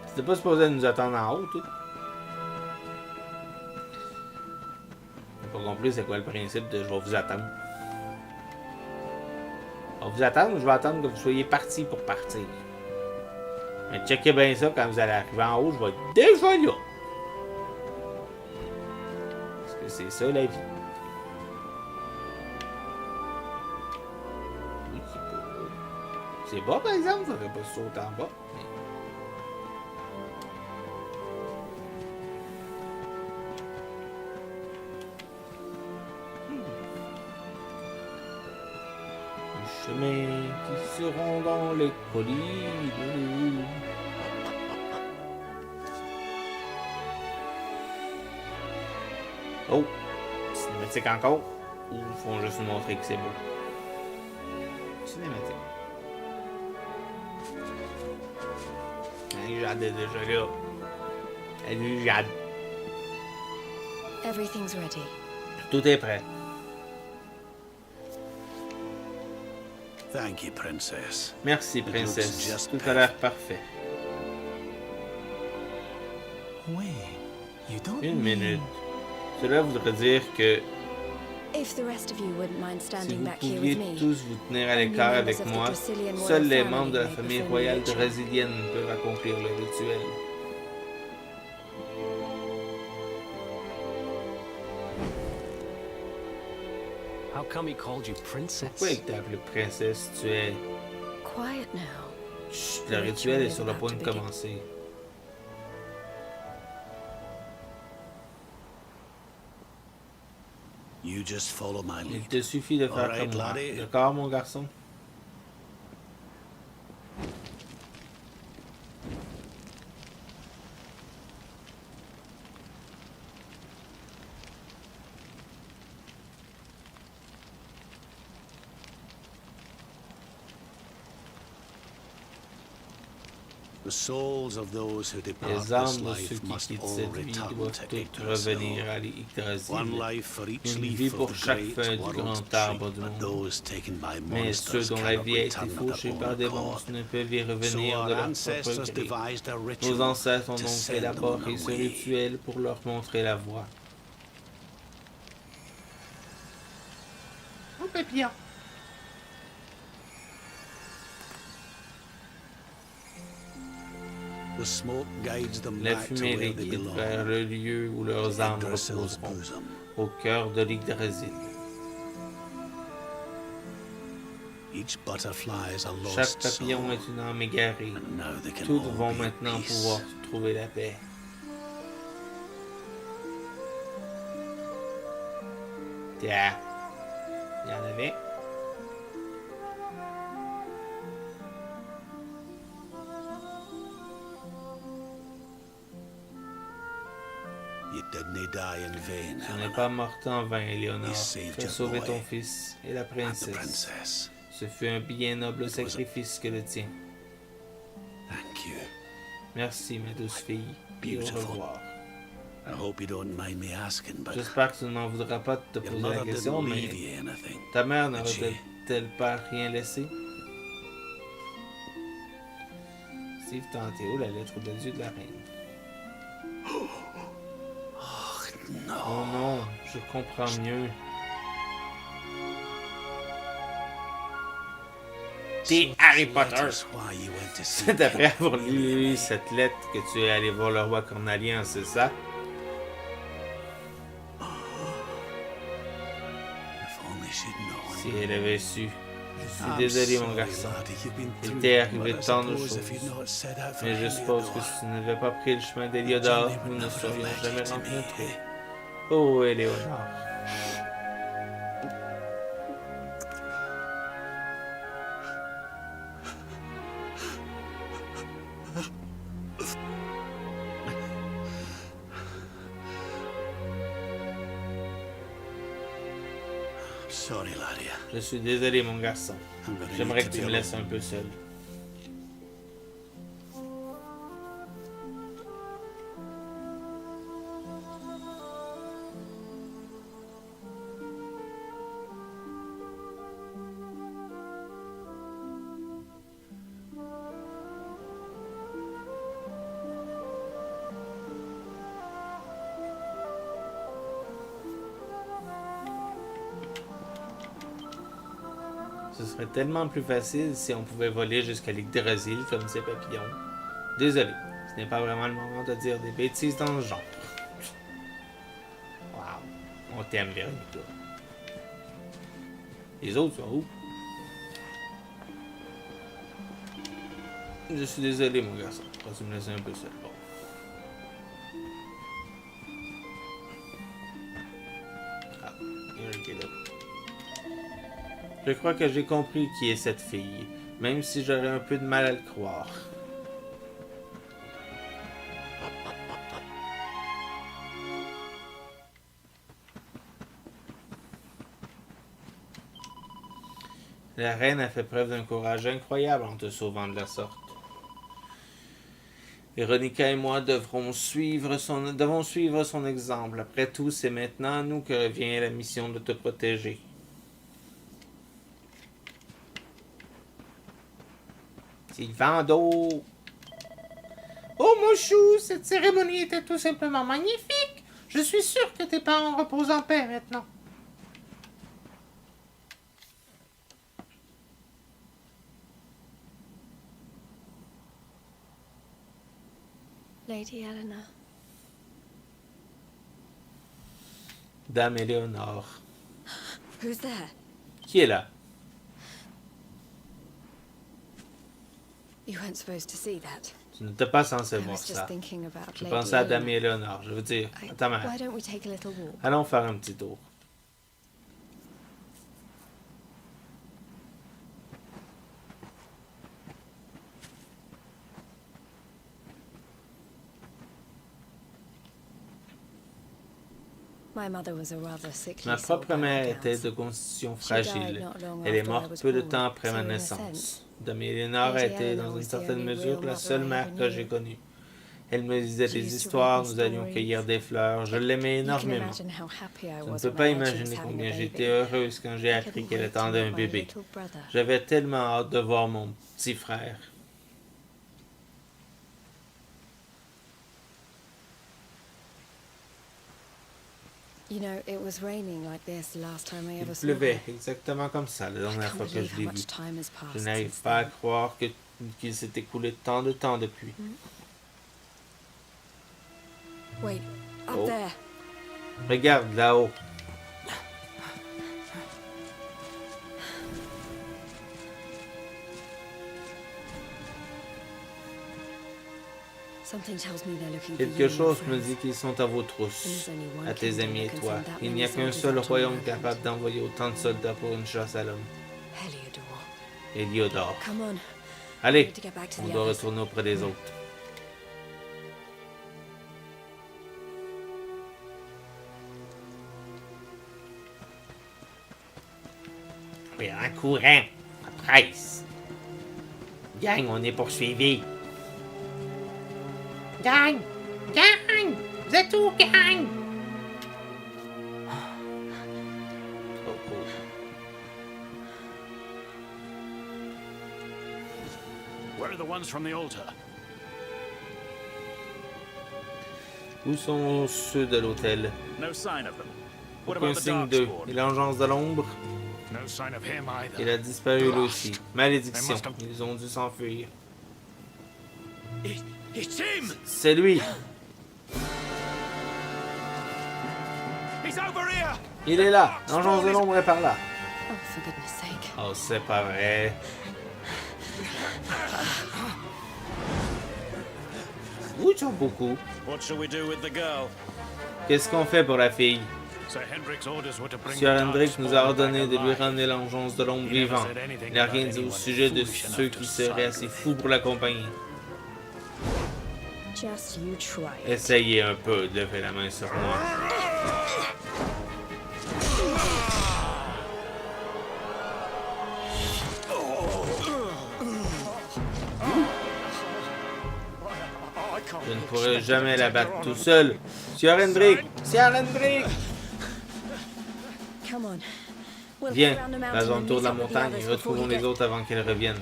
C'était pas supposé nous attendre en haut, tout. J'ai pas compris c'est quoi le principe de je vais vous attendre. Je vais vous attendre ou je vais attendre que vous soyez partis pour partir. Mais checkez bien ça, quand vous allez arriver en haut, je vais être déjà là. Parce que c'est ça la vie. Oui, c'est bas par exemple, ça ne pas sauter en bas. Chemins qui seront dans les collines. Oh! Cinématique encore? Ou ils font juste nous montrer que c'est beau? Cinématique. Hein, Jade est déjà là. Salut Jade. Everything's ready. Tout est prêt. Thank you, Princess. Merci, princesse. Tout a l'air parfait. Wait, you don't Une mean... minute. Cela voudrait dire que If the rest of you wouldn't mind si standing vous back here pouviez with me. tous vous tenir à l'écart avec moi, seuls les membres de la famille royale brésilienne peuvent accomplir le rituel. How come he called you princess? Pourquoi il t'a appelé princesse? Tu es... Quiet now. Chut, le rituel est sur le point de commencer. You just follow my Il lead. te suffit de faire Alright, comme moi. laddie. D'accord, mon garçon? The souls of those who depart Les âmes this de ceux life qui must quittent all cette vie return doivent to toutes Yggdrasil. revenir à One l'Yggdrasil. life for each Une vie leaf pour of the chaque great feuille du world grand tree, arbre du but monde. those taken by Mais ceux monsters dont la cannot vie a été return of fauchée their par own des accord. monstres ne peuvent y So revenir de our leur ancestors propre gré. devised a Nos ritual ancêtres ont to donc fait send them d'abord on their ce way. rituel pour leur montrer la voie. Un papillon. The smoke guides them La back to fumée where les they guide belong. vers le lieu où leurs âmes Yggdrasil's reposeront, bosom. au cœur de l'Yggdrasil. Each butterfly is a Chaque lost papillon soul. est une âme égarée. And now they can Toutes all vont be at maintenant peace. pouvoir trouver la paix. Tiens, il y en avait. You didn't die in vain, Tu n'es Helena. pas morte en vain, Éléonore. He saved Tu as your sauvé boy ton fils et la and the princesse. princess. Ce fut un bien noble sacrifice que le tien. Thank you. Merci, ma douce fille. Et au Beautiful. revoir. I hope you don't mind me asking, but J'espère que tu ne m'en voudras pas de te your poser la mother question, didn't leave mais you anything. ta mère did she? n'aurait-elle pas rien laissé? Steve Tanteo, la lettre de Dieu de la reine. Oh non, je comprends mieux. T'es Harry Potter! That's why you went to see C'est après King avoir lu Cornelius. cette lettre que tu es allé voir le roi Cornalien, c'est ça? If only she'd known. Si elle avait su. Je suis I'm désolé, mon sorry, garçon. laddie, you've been Il through t'est it, arrivé but I tant de suppose choses. if you'd not set out for Mais je suppose que Heliodor, si tu n'avais pas pris le chemin d'Héliodore, Johnny nous would ne never have serions led jamais you to me. rencontrés. Oh, Éléonore. I'm sorry, laddie. Je suis désolé, mon garçon. I'm gonna J'aimerais need que to tu be me laisses alone. un peu seul. Ce serait tellement plus facile si on pouvait voler jusqu'à l'Yggdrasil comme ces papillons. Désolé, ce n'est pas vraiment le moment de dire des bêtises dans le genre. Wow, on t'aime, Véronica. Les autres sont où? Je suis désolé, mon garçon. Pourquoi tu me laisser un peu seul? Bon. Ah, Eric est là. Je crois que j'ai compris qui est cette fille, même si j'aurais un peu de mal à le croire. La reine a fait preuve d'un courage incroyable en te sauvant de la sorte. Véronica et moi devons suivre son exemple. Après tout, c'est maintenant à nous que revient la mission de te protéger. Sylvando! Oh, mon chou, cette cérémonie était tout simplement magnifique! Je suis sûr que tes parents reposent en paix maintenant. Lady Eleanor. Dame Éléonore. Who's there? Qui est là? You weren't supposed to see that. Tu n'étais pas censé I voir was just ça. thinking about Je Lady pensais à Dame Eleanor. Éléonore. Je veux dire, à ta Why mère. don't we take a little walk? Allons faire un petit tour. My mother was a rather sickly Ma soul, propre mère Baron était Gowns. de constitution She died fragile. not long Elle est after I morte was peu de born, temps après so ma in a naissance. sense, Dame Éléonore Lady était, Eleanor dans une was the certaine only mesure, real la mother seule I mère ever que j'ai knew. connue. Elle me disait She des used to histoires, read me nous allions stories. cueillir des fleurs. Je l'aimais You can énormément. imagine how happy I Je ne was peux when pas I heard she was imaginer having combien a j'étais baby. heureuse quand j'ai I appris couldn't qu'elle wait to attendait un meet my bébé. little brother. J'avais tellement hâte de voir mon petit frère. You know, it was raining like this the last time I Il ever saw pleuvait, her. exactement comme ça, la I dernière can't fois que believe je how l'ai vu. much time has Je passed n'arrive since pas à then. croire qu'il s'est écoulé tant de temps depuis. Wait, up Oh. there. Regarde là-haut. Something tells me they're looking for you Quelque and your chose me friends. dit qu'ils sont à vos trousses, à tes amis et toi. Il n'y a qu'un seul royaume capable d'envoyer autant de soldats pour une chasse à l'homme. Heliodor. Héliodore. Come on. We Allez, need to get back to on the doit others. retourner auprès des autres. Oui, en courant, à presse. Gang, on est poursuivis. Gang! Gang! Vous êtes où, gang? Oh, oh. Where are the ones from the altar? Où sont ceux de l'hôtel? No sign of them. What Aucun about the signe d'eux. Darkspawn? Et l'engeance de l'ombre? No sign of him either. Il a disparu lui aussi. Malédiction. Ils ont dû s'enfuir. It's him! C'est lui! He's over here! Il est là! L'engeance de l'ombre est par là. Oh, for goodness sake. Oh, c'est pas vrai. Ouh, ils sont beaucoup. What shall we do with the girl? Qu'est-ce qu'on fait pour la fille? Sir Hendrik's orders were to bring Sir the Hendrik nous a Darkspawn ordonné back de lui alive. ramener l'engeance de l'ombre He never vivant. said anything Il n'a about rien dit au anyone sujet de foolish ceux enough qui to seraient side assez with fous pour l'accompagner. Just you try it. Essayez un peu de lever la main sur moi. Je ne pourrai jamais la battre tout seul. Sir Hendrik! Sir Hendrik! Come on. We'll Viens, head around the mountain faisons and le tour meet de la up with the montagne others et before retrouvons you les get- autres avant qu'elles reviennent.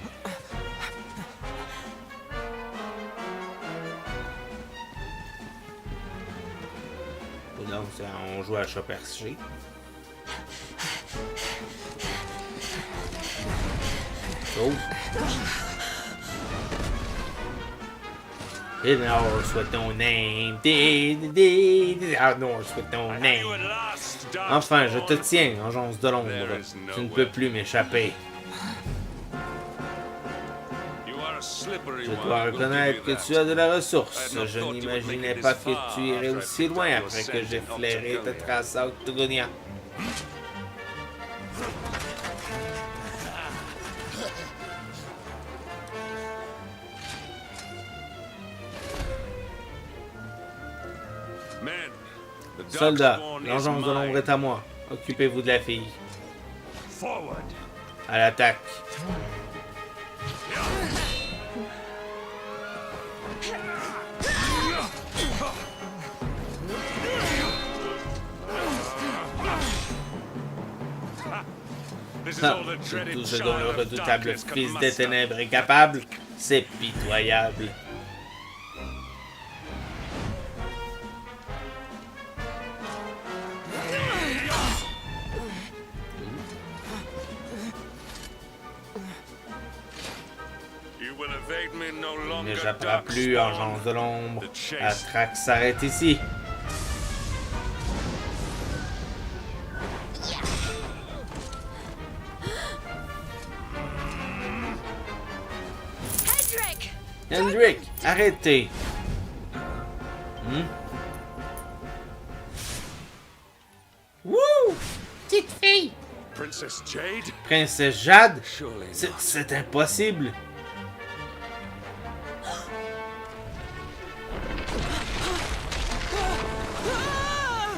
Donc, on joue à chat perché. Oh! Et Norse with no name. Norse with no name. Enfin, je te tiens, engeance de l'ombre. Tu ne peux plus m'échapper. Je dois reconnaître que tu as de la ressource. Je n'imaginais pas que tu irais aussi loin après que j'ai flairé ta trace à Octogonia. Soldats, l'engeance de l'ombre est à moi. Occupez-vous de la fille. Forward! À l'attaque. This is Ah, all the c'est dreaded tout ce dont le child of redoutable darkness can fils des muster. ténèbres est capable. C'est pitoyable. You will evade me no Il longer, n'échappera dark plus en spawn. gens de l'ombre. The chase. La traque s'arrête ici. Hendrik! Hendrik, arrêtez. Wouh! Petite fille! Princess Jade? Princesse Jade? Surely C'est impossible.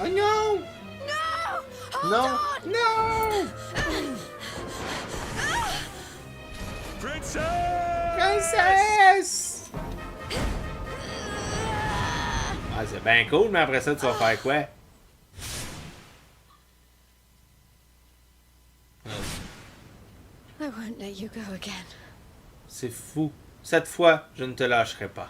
Oh non! Non! Non! Princess! Princesse! Ah, c'est bien cool, mais après ça, tu vas faire quoi? I won't let you go again. C'est fou. Cette fois, je ne te lâcherai pas.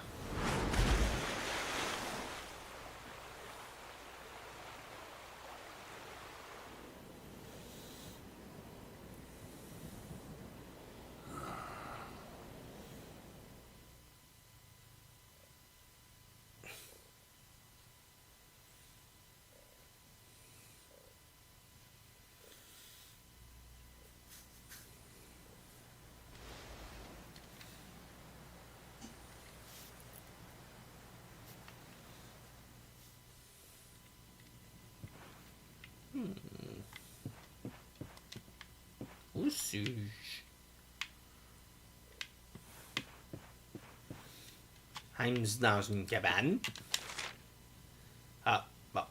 Où suis-je? Heim's dans une cabane. Ah, bon.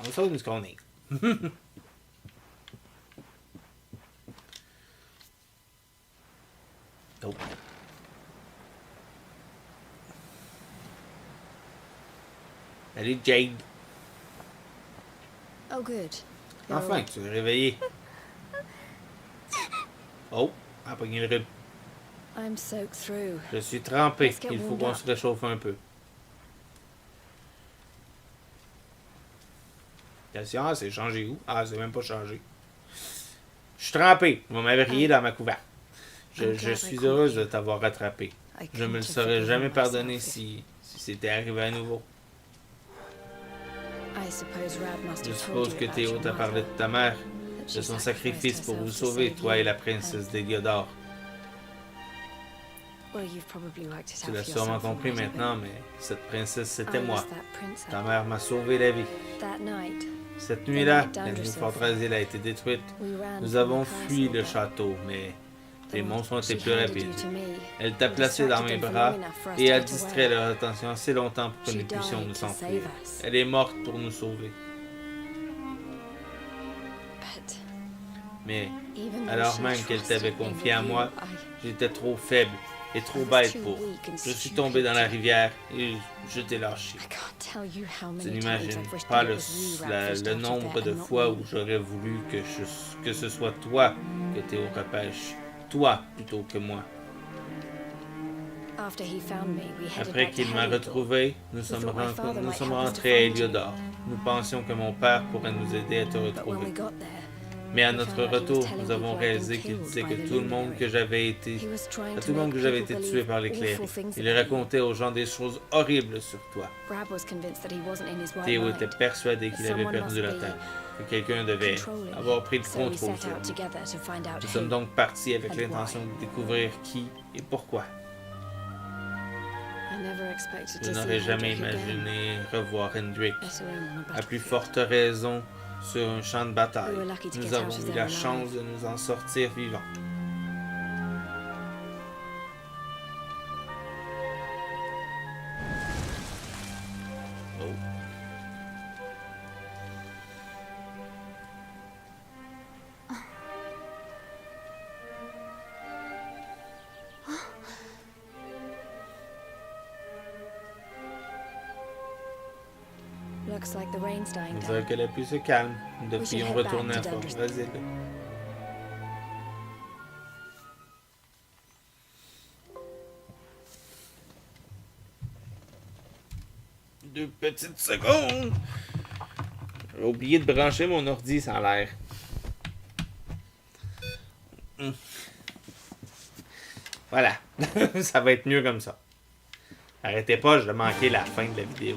On sort où qu'on est. Oh. Salut Jade. Oh, good. You're Enfin, awake. tu es réveillé. Oh, elle a pogné le rhume. I'm soaked through. Je suis trempé. Let's get Il faut warmed qu'on up. se réchauffe un peu. Attention, c'est changé où? Ah, c'est même pas changé. Je suis trempé. Vous m'avez rié dans ma couverte. Je suis heureuse de t'avoir rattrapé. Je me le serais jamais pardonné si c'était arrivé à nouveau. I suppose Rad must Je have told suppose you que about Théo your t'a parlé mother, de ta mère, that she de son sacrificed sacrifice pour vous herself to sauver, save toi et you, la princesse and- d'Héliodore. Well, you've probably worked it Tu out l'as for sûrement yourself compris already, maintenant, mais cette princesse, but c'était I moi. was that princess. Ta mère m'a sauvé la vie. That night, Cette nuit-là, night la nuit Dangerous Fordrasil a été détruite. we ran Nous from avons the fui castle, le but château, mais les then monstres ont été she plus handed rapides. you to me Elle t'a and placé dans mes distracted them for bras long enough for us et to a get distrait away. leur attention assez longtemps pour que She nous puissions died nous to s'enfuir. save us. Elle est morte pour nous sauver. But Mais even though alors she même qu'elle t'avait trusted me confié à with moi, you, j'étais trop faible et trop I was bête too pour. weak and Je suis stupid tombé dans la to- rivière et je t'ai lâché. I can't tell you how Tu many times n'imagines I've wished pas that le, it was you, Rad, le fished out of nombre there de and not fois me. où j'aurais voulu que ce soit toi que Théo repêche. Toi plutôt que moi. After he found me, we headed Après back to qu'il m'a Heliodor. retrouvé, nous sommes rentrés à Héliodor. Nous pensions que mon père pourrait nous aider à te But when retrouver. we got there, Mais à we notre found out he was retour, telling nous avons people I'd réalisé been qu'il killed disait by que the tout le monde que j'avais été, he was trying à to tout le monde make que j'avais people été tué believe par les awful clércs. things Il about me. racontait aux gens des choses horribles sur toi. Brad was convinced that he wasn't in his right Théo mind. était persuadé qu'il avait Someone perdu must la be tête, que quelqu'un devait controlling avoir him. pris le So we contrôle set sur out lui. together to find out Nous who. sommes donc partis avec and l'intention why. de découvrir qui et pourquoi. I never expected Je to see n'aurais jamais Hendrik again, imaginé revoir Hendrik. let alone on a À plus battlefield. forte raison sur un champ de bataille. We were lucky to Nous get out avons of eu there la alive. chance de nous en sortir vivants. Oh. Looks like the rain's dying On down. dirait que la pluie se calme. Nous We should devrions head back retourner to à Fort Dungeons. Brasil. 2 petites secondes. J'ai oublié de brancher mon ordi, ça a l'air. Voilà. Ça va être mieux comme ça. Arrêtez pas, je vais manquer la fin de la vidéo.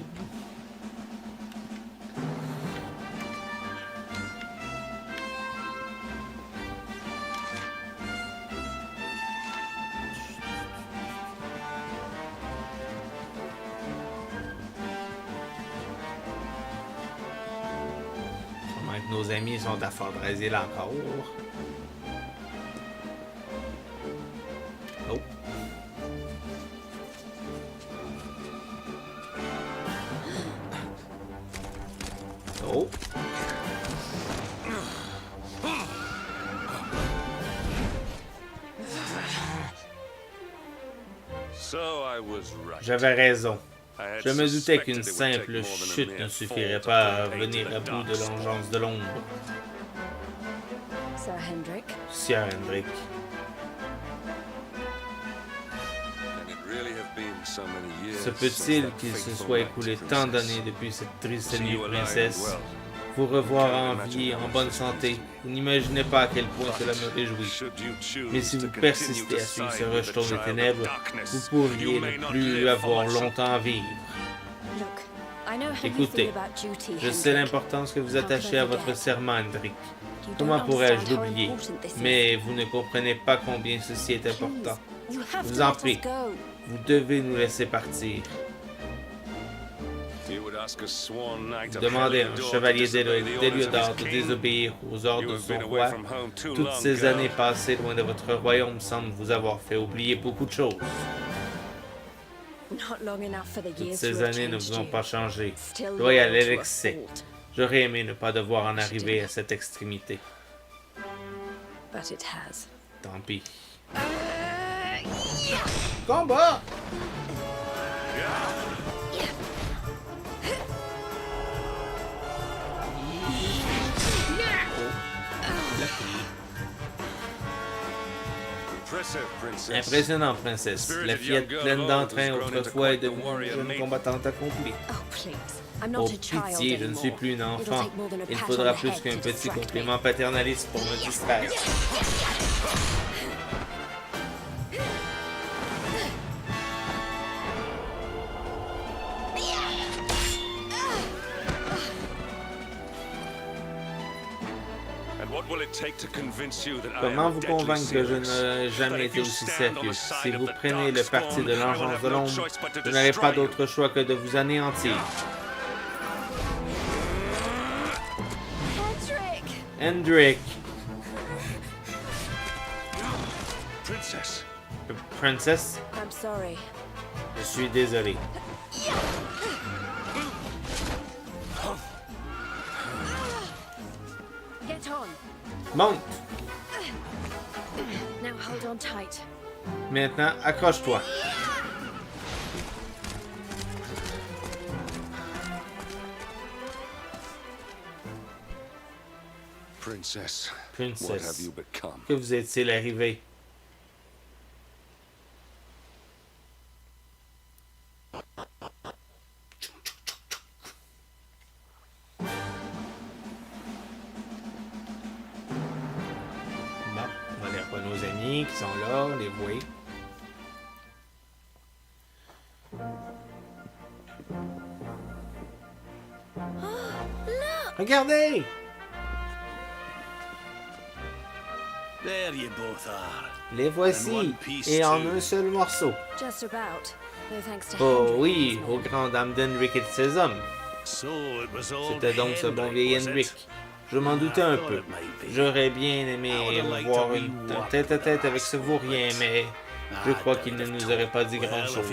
Sûrement que nos amis sont à Fort Brésil encore. Oh. Oh. So I was right. J'avais raison. I had Je me doutais suspected qu'une it would simple take more than a chute mere ne fall suffirait to pas à put an end venir to à the bout de dark l'engeance de l'ombre. Sir Hendrik. Sir Hendrik. And it really have been so many years Se peut-il since that qu'il se fateful soit night, écoulé Princess. tant d'années depuis cette triste See nuit, you alive and princesse? well. Vous revoir en vie, en bonne santé. Vous n'imaginez pas à quel point cela me réjouit. Should you choose Mais si to vous continue persistez to à suivre ce side with the rejeton des child of ténèbres, darkness, vous pourriez you may ne not plus live avoir for much. longtemps à vivre. Look, I know how you Écoutez, feel about duty, je sais Hendrik. l'importance que vous attachez à votre serment, Hendrik. You Comment don't pourrais-je understand how l'oublier? important this is. Mais vous ne comprenez pas combien ceci est important. Please, you have Je vous to en let us prie. go. Vous devez nous laisser partir. You would ask a sworn knight of Demandez à un Heliodor chevalier to disobey the orders of d'Héliodor his de king. désobéir aux ordres You de have son been away roi. from home too Toutes long, ces girl. années passées loin de votre royaume semblent vous avoir fait oublier beaucoup de choses. Not long enough for the Toutes years ces to have années ne changed vous ont you. pas changé. Still Loyal à loyal to a l'excès. fault. J'aurais aimé ne pas devoir en arriver à cette extrémité. But it has. Tant pis. Combat! Impressive, princess. Impressionnant, princesse. La fillette pleine d'entrain autrefois est devenue une jeune combattante accomplie. Oh, please. I'm not Oh, a child pitié, je ne suis anymore. plus une It'll enfant. take more than a Il pat faudra on the plus head qu'un to petit distract me. compliment paternaliste pour me distraire. And what will it take to convince you that I Comment am vous deadly convaincre que je serious? n'ai That jamais if été you aussi stand on sérieux? the side Si of vous the prenez le parti Darkspawn, de I will l'engeance have de no l'ombre, choice but to je n'aurai pas destroy you. d'autre choix que de vous anéantir. Hendrik! Hendrik, Princess. Princess, I'm sorry. je suis désolé. Get on. Monte! Now hold on tight. Maintenant, accroche-toi. Princess. What have Princess, you become? que vous est-il arrivé? Bon, on va aller voir nos amis qui sont là, les voir. Regardez! There you both are. Les voici, et en un seul morceau. Just about. No thanks to Oh Hendrik oui, and his aux men. grandes dames d'Henrik et de ses hommes. So it was old C'était donc ce bon vieil was it? Henrik. Je m'en doutais un peu. J'aurais bien aimé voir un tête-à-tête avec ce vaurien, mais je crois qu'il ne nous aurait pas dit grand-chose.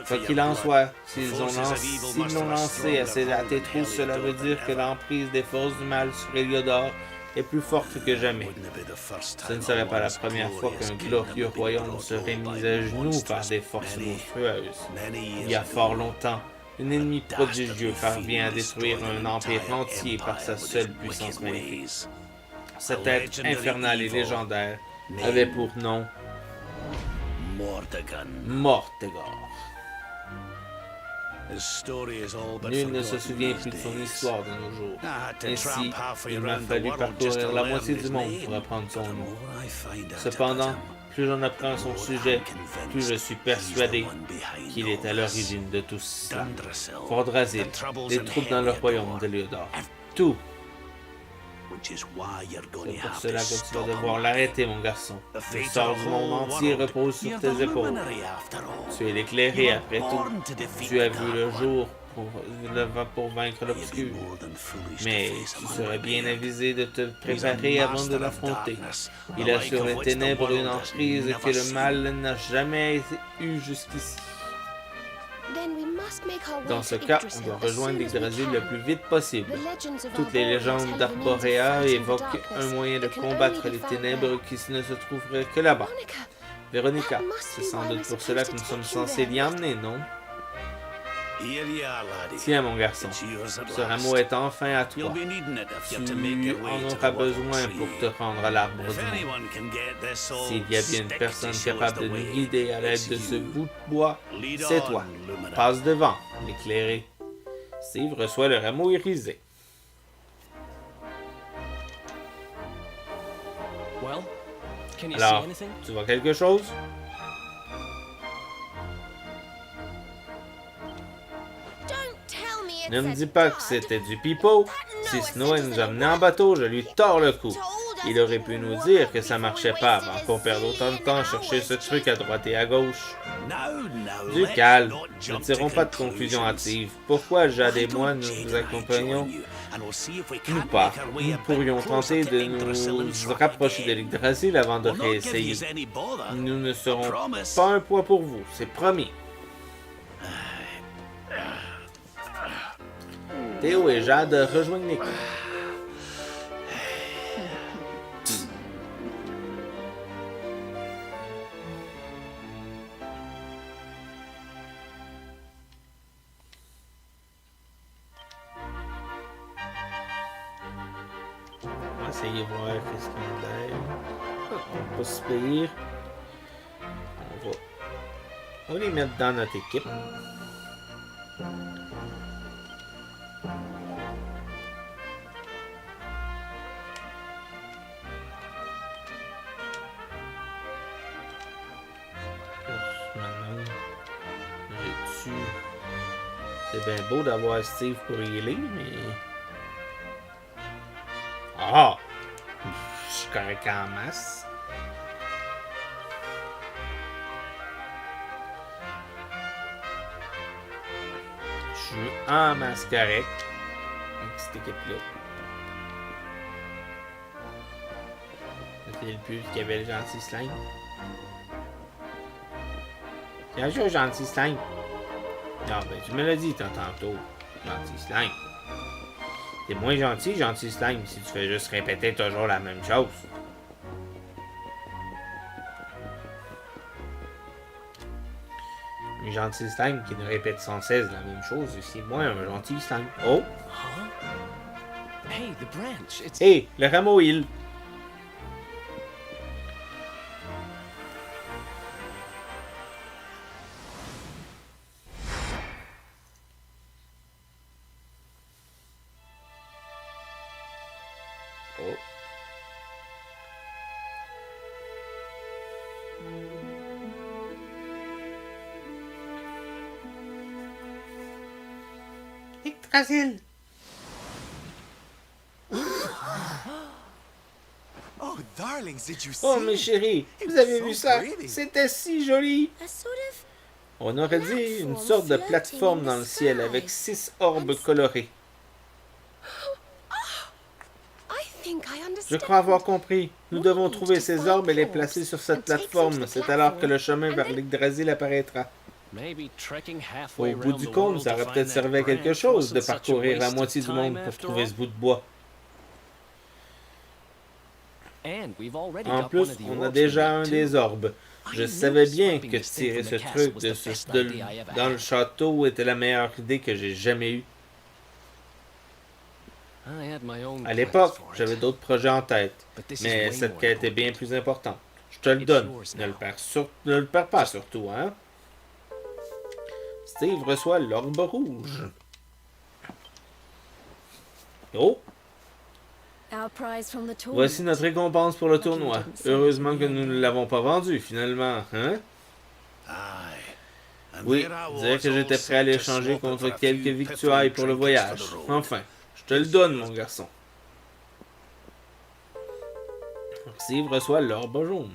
Quoi qu'il en soit, s'ils l'ont lancé à tête rouge, cela veut dire que l'emprise des forces du mal sur Heliodor est plus forte que jamais. Ce ne serait pas la première fois qu'un glorieux royaume serait mis à genoux par des forces monstrueuses. Il y a fort longtemps, un ennemi prodigieux parvient à détruire un empire entier par sa seule puissance maléfique. Cet être infernal et légendaire avait pour nom Mortegor. Nul ne se souvient plus de son histoire de nos jours. Ainsi, il m'a fallu parcourir la moitié du monde pour apprendre son nom. Cependant, plus j'en apprends à son sujet, plus je suis persuadé qu'il est à l'origine de tout cela. Fordrasil, les troupes dans le royaume d'Heliodor. Tout. C'est pour cela que tu vas devoir l'arrêter, mon garçon. Le sort du monde entier repose sur tes épaules. Tu es l'éclairé, après tout. Tu as vu le jour pour vaincre l'obscur. Mais tu serais bien avisé de te préparer avant de l'affronter. Il a sur les ténèbres une emprise que le mal n'a jamais eu jusqu'ici. Dans ce cas, on doit rejoindre l'Yggdrasil le plus vite possible. Toutes les légendes d'Arborea évoquent un moyen de combattre les ténèbres qui ne se trouverait que là-bas. Véronica, c'est sans doute pour cela que nous sommes censés l'y emmener, non? Tiens, mon garçon, ce rameau est enfin à toi. Tu en auras besoin pour te rendre à l'arbre du monde. S'il y a bien une personne capable de nous guider à l'aide de ce bout de bois, c'est toi. Passe devant, l'éclairé. Steve reçoit le rameau irisé. Alors, tu vois quelque chose? Ne me dis pas que c'était du pipeau. Si Snow nous a menés en bateau, je lui tords le cou. Il aurait pu nous dire que ça marchait pas avant qu'on perde autant de temps à chercher ce truc à droite et à gauche. Du calme, ne tirons pas de conclusions hâtives. Pourquoi Jade et moi nous vous accompagnons? Nous pas. Nous pourrions tenter de nous rapprocher de l'Yggdrasil avant de réessayer. Nous ne serons pas un poids pour vous, c'est promis. Théo et Jade rejoignent l'équipe. On va essayer de voir qu'est-ce qu'il y a d'air. On va pas se payer. On va les mettre dans notre équipe. C'est bien beau d'avoir Steve pour healer, mais... Ah! Je suis correct en masse. Je suis en masse correct avec cette équipe-là. C'était le plus qu'il y avait le gentil slime. Bien sûr, gentil slime. Non, ben tu me l'as dit tantôt, gentil slime. T'es moins gentil slime, si tu fais juste répéter toujours la même chose. Un gentil slime qui ne répète sans cesse la même chose, c'est moins un gentil slime. Oh! Hey, le rameau heal. Oh. Yggdrasil. Oh, darlings, did you see? Oh, mes chéris, vous avez vu ça? C'était si joli. On aurait dit une sorte de plateforme dans le ciel avec 6 orbes colorés. Je crois avoir compris. Nous devons trouver ces orbes et les placer sur cette plateforme. C'est alors que le chemin vers l'Yggdrasil apparaîtra. Au bout du compte, ça aurait peut-être servi à quelque chose de parcourir la moitié du monde pour trouver ce bout de bois. En plus, on a déjà un des orbes. Je savais bien que tirer ce truc dans le château était la meilleure idée que j'ai jamais eue. À l'époque, j'avais d'autres projets en tête, mais cette quête est bien plus importante. Je te le donne. Ne le perds pas surtout, hein? Steve reçoit l'orbe rouge. Oh! Our prize from the tournament. Voici notre récompense pour le tournoi. Heureusement que nous ne l'avons pas vendu, finalement, hein? Oui, dire que j'étais prêt à l'échanger contre quelques victuailles pour le voyage. Enfin, je te le donne, mon garçon. Steve reçoit l'orbe jaune.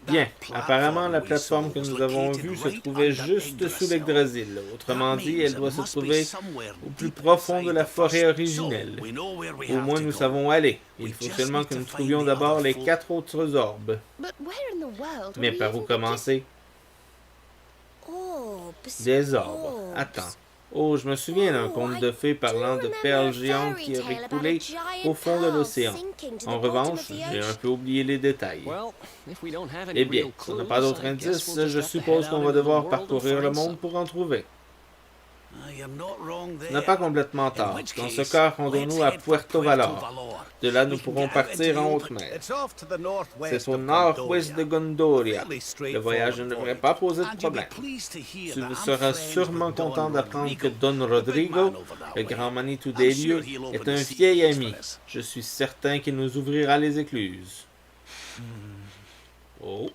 Bien, apparemment la plateforme que nous avons vue se trouvait juste sous l'Yggdrasil. Autrement dit, elle doit se trouver au plus profond de la forêt originelle. Au moins nous savons où aller. Il faut seulement que nous trouvions d'abord les 4 autres orbes. Mais par où commencer? Des orbes. Attends. Oh, je me souviens d'un conte de fées parlant de perles géantes qui auraient coulé au fond de l'océan. En revanche, j'ai un peu oublié les détails. Eh bien, si on n'a pas d'autres indices, je suppose qu'on va devoir parcourir le monde pour en trouver. Tu n'as pas complètement tort. Dans ce cas, rendons-nous à Puerto Valor. De là, nous pourrons partir en haute mer. C'est au nord-ouest de Gondoria. Le voyage ne devrait pas poser de problème. Tu seras sûrement content d'apprendre que Don Rodrigo, le grand Manitou des lieux, est un vieil ami. Je suis certain qu'il nous ouvrira les écluses. Oh.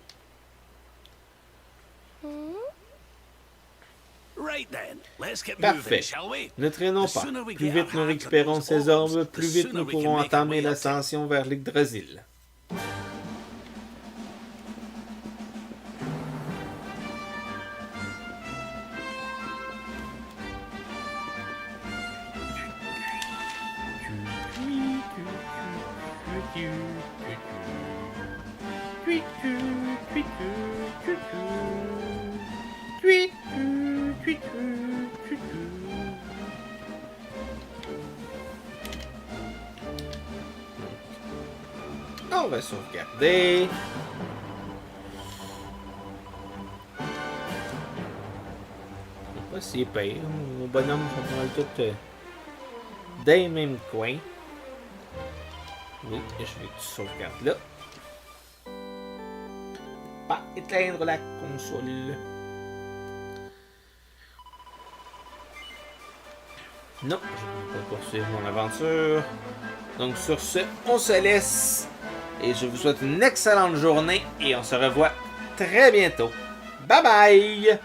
Parfait. Ne traînons pas. Plus vite nous récupérons ces orbes, plus vite nous pourrons entamer l'ascension vers l'Yggdrasil. On va sauvegarder. C'est pas si pire. Nos bonhommes sont pas mal tous dans les mêmes coins. Oui, je vais que tu sauvegardes là. Pas éteindre la console. Non, je ne vais pas poursuivre mon aventure. Donc sur ce, on se laisse. Et je vous souhaite une excellente journée et on se revoit très bientôt. Bye bye!